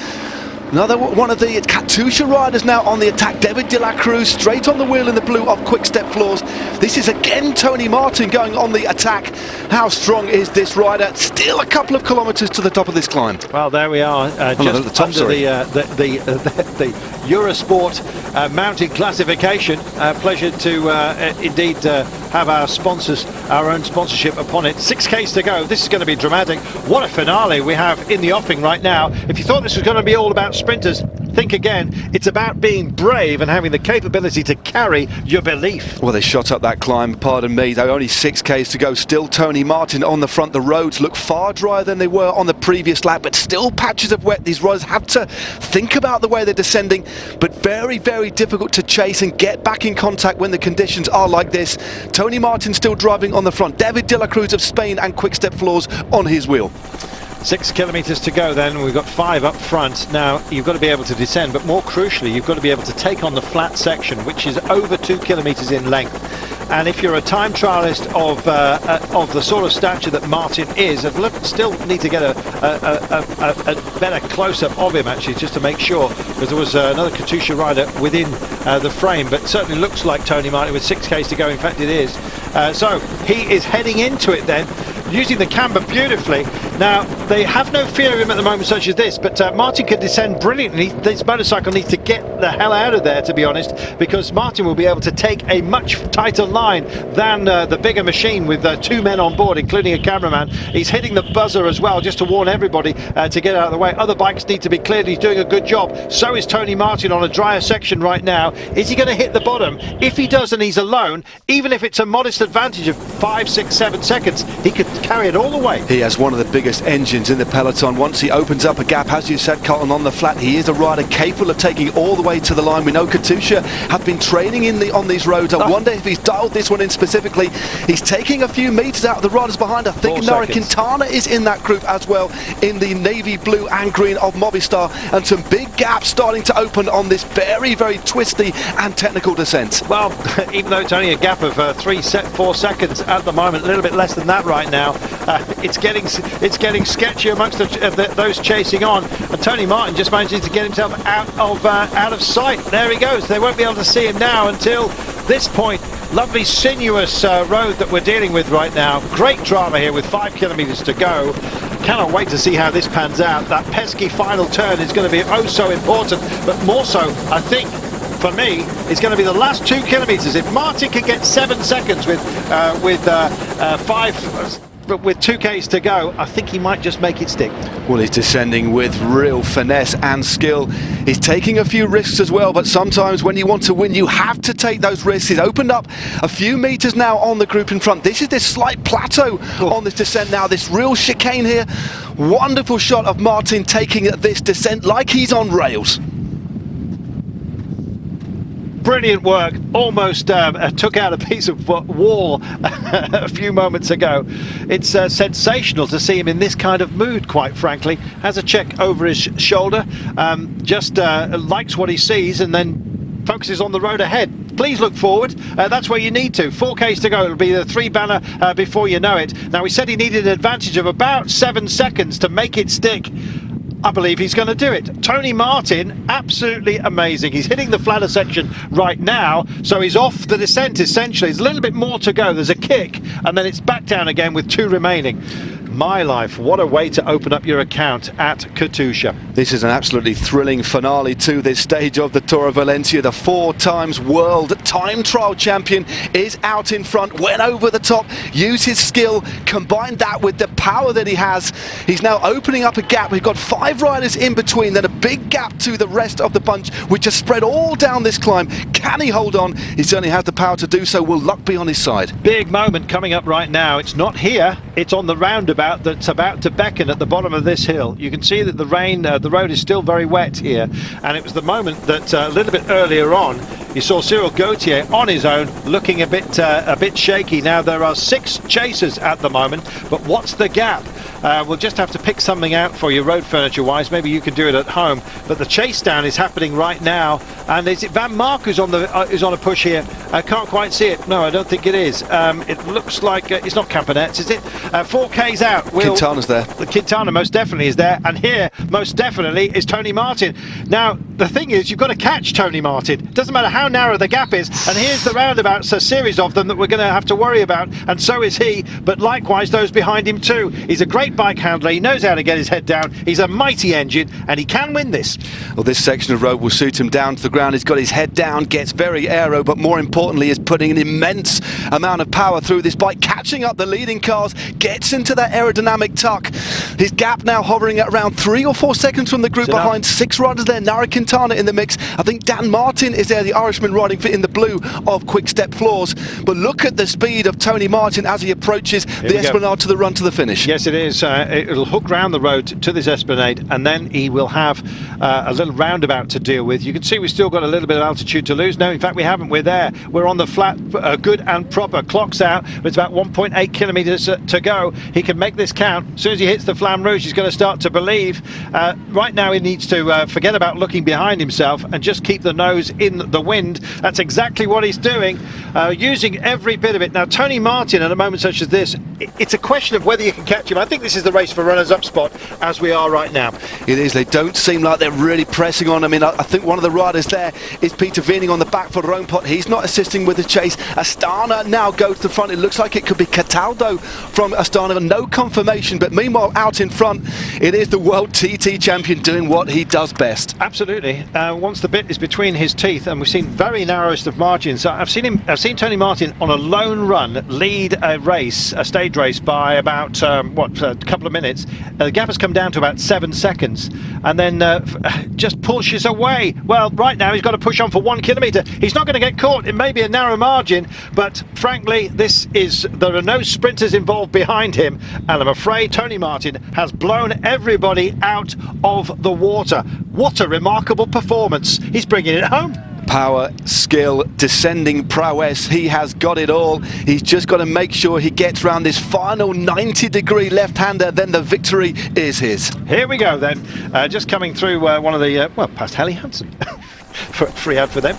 Another one of the Katusha riders now on the attack. David de la Cruz straight on the wheel in the blue of Quick Step Floors. This is again Tony Martin going on the attack. How strong is this rider? Still a couple of kilometres to the top of this climb. Well, there we are, just the top, under the Eurosport mountain classification. Pleasure to indeed have our sponsors, our own sponsorship upon it. 6Ks to go. This is going to be dramatic. What a finale we have in the offing right now. If you thought this was going to be all about sprinters, think again. It's about being brave and having the capability to carry your belief. Well, they shot up that climb, pardon me. There are only 6Ks to go. Still Tony Martin on the front. The roads look far drier than they were on the previous lap, but still patches of wet. These riders have to think about the way they're descending, but very, very difficult to chase and get back in contact when the conditions are like this. Tony Martin still driving on the front. David de la Cruz of Spain and Quick Step Floors on his wheel. 6 kilometres to go then. We've got 5 up front. Now you've got to be able to descend, but more crucially you've got to be able to take on the flat section, which is over 2 kilometres in length. And if you're a time trialist of the sort of stature that Martin is, I'd still need to get a better close-up of him actually, just to make sure, because there was another Katusha rider within the frame, but certainly looks like Tony Martin with 6Ks to go. In fact it is. So he is heading into it then, using the camber beautifully. Now they have no fear of him at the moment such as this, but Martin can descend brilliantly. This motorcycle needs to get the hell out of there, to be honest, because Martin will be able to take a much tighter line than the bigger machine with 2 men on board, including a cameraman. He's hitting the buzzer as well, just to warn everybody to get out of the way. Other bikes need to be cleared. He's doing a good job. So is Tony Martin on a drier section right now. Is he going to hit the bottom? If he does and he's alone, even if it's a modest advantage of 5, 6, 7 seconds, he could carry it all the way. He has one of the biggest engines in the peloton. Once he opens up a gap, as you said, Carlton, on the flat, he is a rider capable of taking it all the way to the line. We know Katusha have been training on these roads. I wonder if he's dialed this one in specifically. He's taking a few metres out of the riders behind. I think Nara Quintana is in that group as well, in the navy blue and green of Movistar, and some big gaps starting to open on this very, very twisty and technical descent. Well, even though it's only a gap of 4 seconds at the moment, a little bit less than that right now, it's getting sketchy amongst those chasing on, and Tony Martin just manages to get himself out of sight. There he goes. They won't be able to see him now until this point. Lovely sinuous road that we're dealing with right now. Great drama here with 5 kilometres to go. Cannot wait to see how this pans out. That pesky final turn is going to be oh so important, but more so, I think, for me, it's going to be the last 2 kilometres. If Martin can get 7 seconds with 2Ks to go, I think he might just make it stick. Well, he's descending with real finesse and skill. He's taking a few risks as well, but sometimes when you want to win, you have to take those risks. He's opened up a few metres now on the group in front. This is this slight plateau on this descent now, this real chicane here. Wonderful shot of Martin taking this descent like he's on rails. Brilliant work. Almost took out a piece of wall a few moments ago. It's sensational to see him in this kind of mood, quite frankly. Has a check over his shoulder, just likes what he sees and then focuses on the road ahead. Please look forward. That's where you need to. 4Ks to go. It'll be the 3 banner before you know it. Now, we said he needed an advantage of about 7 seconds to make it stick. I believe he's going to do it. Tony Martin, absolutely amazing. He's hitting the flatter section right now, so he's off the descent essentially. There's a little bit more to go. There's a kick, and then it's back down again with 2 remaining. my life, what a way to open up your account at Katusha. This is an absolutely thrilling finale to this stage of the Tour of Valencia. The 4 times world time trial champion is out in front, went over the top, used his skill, combined that with the power that he has. He's now opening up a gap. We've got 5 riders in between, then a big gap to the rest of the bunch, which is spread all down this climb. Can he hold on? He certainly has the power to do so. Will luck be on his side? Big moment coming up right now. It's not here, it's on the roundabout that's about to beckon at the bottom of this hill. You can see that the rain, the road is still very wet here, and it was the moment that a little bit earlier on you saw Cyril Gauthier on his own, looking a bit shaky. Now there are 6 chasers at the moment, but what's the gap? We'll just have to pick something out for you road furniture wise. Maybe you can do it at home, but the chase down is happening right now. And is it Van Mark who's on a push here? I can't quite see it. No, I don't think it is. It looks like it's not Campanets, is it? 4K's out. Quintana's there. Quintana most definitely is there, and here most definitely is Tony Martin. Now the thing is, you've got to catch Tony Martin. Doesn't matter how narrow the gap is, and here's the roundabouts, a series of them that we're going to have to worry about, and so is he, but likewise those behind him too. He's a great bike handler, he knows how to get his head down, he's a mighty engine, and he can win this. Well, this section of road will suit him down to the ground. He's got his head down, gets very aero, but more importantly is putting an immense amount of power through this bike, catching up the leading cars, gets into that aerodynamic tuck. His gap now hovering at around 3 or 4 seconds from the group behind. 6 riders there, Nara Quintana in the mix. I think Dan Martin is there, the Irishman riding in the blue of Quick Step Floors. But look at the speed of Tony Martin as he approaches the Esplanade to the run to the finish. Yes, it is. It'll hook round the road to this Esplanade, and then he will have a little roundabout to deal with. You can see we've still got a little bit of altitude to lose. No, in fact we haven't. We're there. We're on the flat, good and proper. Clock's out. It's about 1.8 kilometres to go. He can make this count. As soon as he hits the Flamme Rouge, he's going to start to believe. Right now he needs to forget about looking behind himself and just keep the nose in the wind. That's exactly what he's doing, using every bit of it. Now Tony Martin, at a moment such as this, it's a question of whether you can catch him. I think this is the race for runners-up spot as we are right now. It is. They don't seem like they're really pressing on. I mean, I think one of the riders there is Peter Weening on the back for Roompot. He's not assisting with the chase. Astana now goes to the front. It looks like it could be Cataldo from Astana. No confirmation, but meanwhile out in front it is the world TT champion doing what he does best. Absolutely. Once the bit is between his teeth, and we've seen very narrowest of margins. I've seen Tony Martin on a lone run lead a stage race by about a couple of minutes. The gap has come down to about 7 seconds, and then just pushes away. Well, right now he's got to push on for 1 kilometre. He's not going to get caught. It may be a narrow margin, but frankly there are no sprinters involved behind him, and I'm afraid Tony Martin has blown everybody out of the water. What a remarkable performance. He's bringing it home. Power, skill, descending prowess, he has got it all. He's just got to make sure he gets round this final 90-degree left-hander, then the victory is his. Here we go then, just coming through one of the, past Helly Hansen. Free ad for them.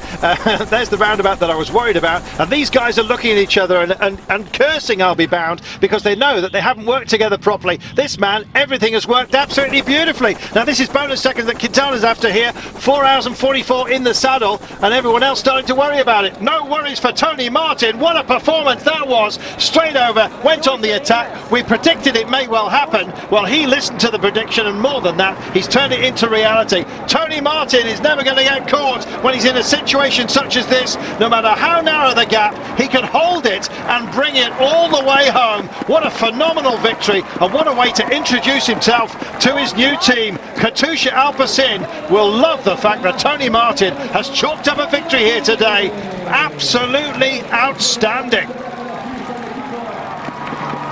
There's the roundabout that I was worried about, and these guys are looking at each other and cursing, I'll be bound, because they know that they haven't worked together properly. This man, everything has worked absolutely beautifully. Now this is bonus seconds that Quintana's after here, 4 hours and 44 in the saddle, and everyone else starting to worry about it. No worries for Tony Martin. What a performance that was. Straight over, went on the attack. We predicted it may well happen. Well, he listened to the prediction, and more than that, he's turned it into reality. Tony Martin is never going to get caught when he's in a situation such as this. No matter how narrow the gap, he can hold it and bring it all the way home. What a phenomenal victory, and what a way to introduce himself to his new team. Katusha Alpecin will love the fact that Tony Martin has chalked up a victory here today. Absolutely outstanding.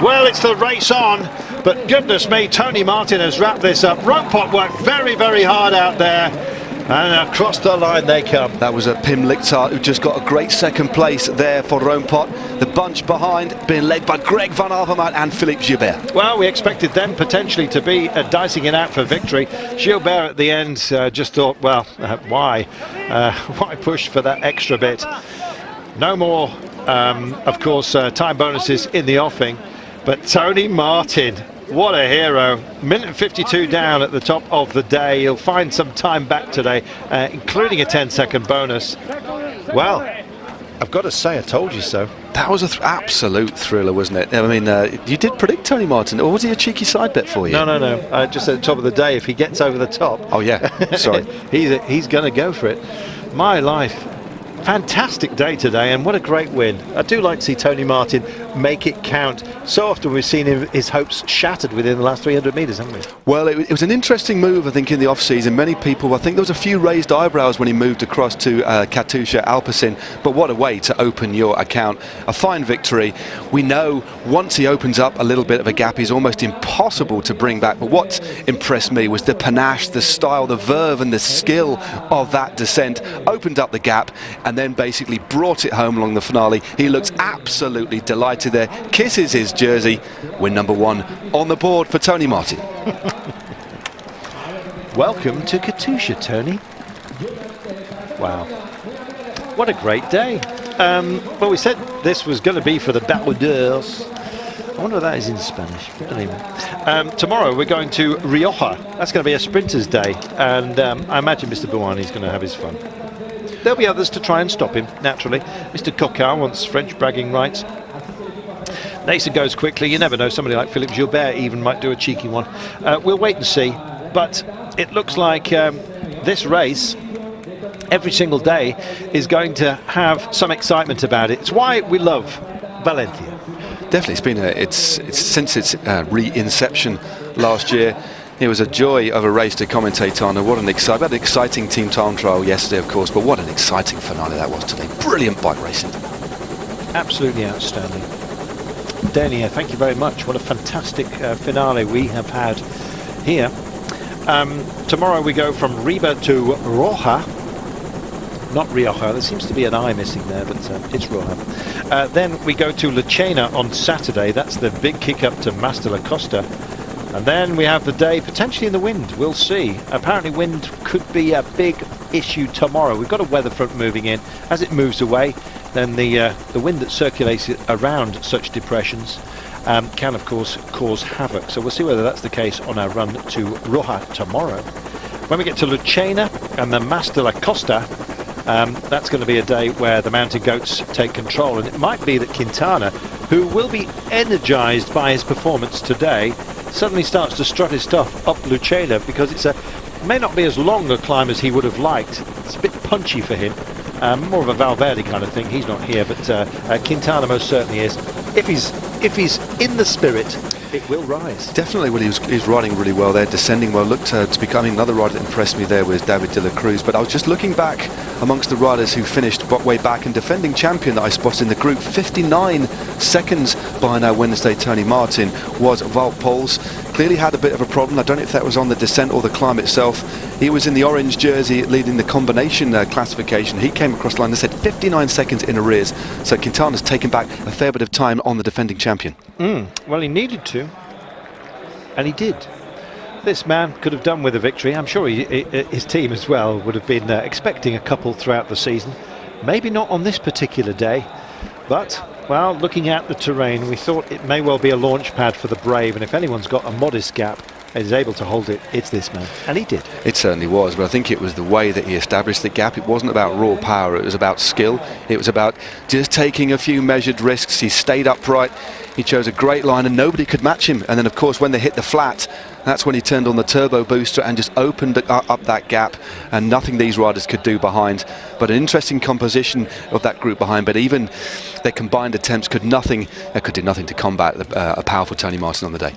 Well, it's the race on, but goodness me, Tony Martin has wrapped this up. Roompot worked very, very hard out there, and across the line they come. That was a Pim Lichthart who just got a great second place there for Roompot. The bunch behind being led by Greg Van Avermaet and Philippe Gilbert. Well, we expected them potentially to be dicing it out for victory. Gilbert at the end just thought, well, why push for that extra bit? No more, of course, time bonuses in the offing. But Tony Martin, what a hero. Minute and 52 down at the top of the day. He'll find some time back today, including a 10-second bonus. Well, I've got to say, I told you so. That was an absolute thriller, wasn't it? I mean, you did predict Tony Martin, or was he a cheeky side bet for you? No. Just at the top of the day, if he gets over the top. Oh yeah, sorry. he's going to go for it. My life. Fantastic day today, and what a great win. I do like to see Tony Martin make it count. So often we've seen his hopes shattered within the last 300 metres, haven't we? Well, it was an interesting move, I think, in the off-season. Many people, I think there was a few raised eyebrows when he moved across to Katusha Alpecin, but what a way to open your account. A fine victory. We know once he opens up a little bit of a gap, he's almost impossible to bring back, but what impressed me was the panache, the style, the verve and the skill of that descent. Opened up the gap and then basically brought it home along the finale. He looks absolutely delighted there, kisses his jersey. Win number 1 on the board for Tony Martin. Welcome to Katusha, Tony. Wow. What a great day. Well, we said this was going to be for the baroudeurs. I wonder what that is in Spanish. Anyway. Tomorrow we're going to Rioja. That's going to be a sprinter's day, and I imagine Mr. Bouhanni's going to have his fun. There'll be others to try and stop him, naturally. Mr. Coquin wants French bragging rights. Nason goes quickly. You never know. Somebody like Philippe Gilbert even might do a cheeky one. We'll wait and see. But it looks like this race, every single day, is going to have some excitement about it. It's why we love Valencia. Definitely, it's been it's since its re-inception last year. It was a joy of a race to commentate on, and what an exciting team time trial yesterday, of course, but what an exciting finale that was today. Brilliant bike racing. Absolutely outstanding. Dania, thank you very much. What a fantastic finale we have had here. Tomorrow we go from Riba to Rioja. Not Rioja, there seems to be an I missing there, but it's Rioja. Then we go to Lucena on Saturday. That's the big kick up to Mas de la Costa. And then we have the day potentially in the wind. We'll see. Apparently wind could be a big issue tomorrow. We've got a weather front moving in. As it moves away, then the wind that circulates around such depressions can of course cause havoc. So we'll see whether that's the case on our run to Rioja tomorrow. When we get to Lucena and the Mas de la Costa, that's going to be a day where the mountain goats take control, and it might be that Quintana, who will be energized by his performance today, suddenly starts to strut his stuff up Lucena, because it may not be as long a climb as he would have liked. It's a bit punchy for him, more of a Valverde kind of thing. He's not here, but Quintana most certainly is. If he's in the spirit, it will rise. Definitely. Well, he was riding really well there, descending well. Looked to becoming another rider that impressed me there was David de la Cruz. But I was just looking back amongst the riders who finished way back, and defending champion that I spotted in the group, 59 seconds behind our Wednesday Tony Martin, was Wout Poels. Clearly had a bit of a problem. I don't know if that was on the descent or the climb itself. He was in the orange jersey leading the combination classification. He came across the line. They said 59 seconds in arrears. So Quintana's taken back a fair bit of time on the defending champion. Well, he needed to, and he did. This man could have done with a victory. I'm sure his team as well would have been expecting a couple throughout the season. Maybe not on this particular day, but, well, looking at the terrain, we thought it may well be a launch pad for the brave, and if anyone's got a modest gap and is able to hold it, it's this man, and he did. It certainly was, but I think it was the way that he established the gap. It wasn't about raw power, it was about skill. It was about just taking a few measured risks. He stayed upright, he chose a great line, and nobody could match him. And then, of course, when they hit the flat, that's when he turned on the turbo booster and just opened up that gap, and nothing these riders could do behind. But an interesting composition of that group behind, but even their combined attempts could do nothing to combat a powerful Tony Martin on the day.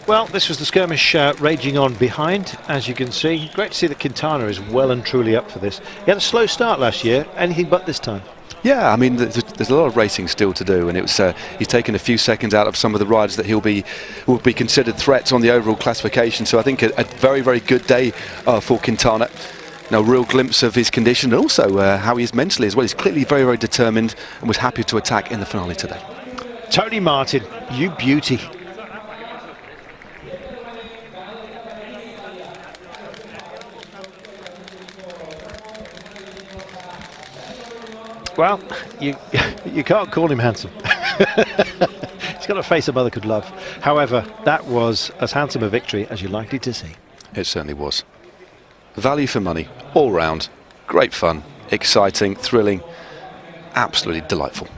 Well, this was the skirmish raging on behind, as you can see. Great to see that Quintana is well and truly up for this. He had a slow start last year, anything but this time. Yeah, I mean, there's a lot of racing still to do, and it was he's taken a few seconds out of some of the riders that will be considered threats on the overall classification. So I think a very, very good day for Quintana. Now, a real glimpse of his condition, and also how he is mentally as well. He's clearly very, very determined and was happy to attack in the finale today. Tony Martin, you beauty. Well, you can't call him handsome. He's got a face a mother could love. However, that was as handsome a victory as you're likely to see. It certainly was. Value for money, all round. Great fun, exciting, thrilling, absolutely delightful.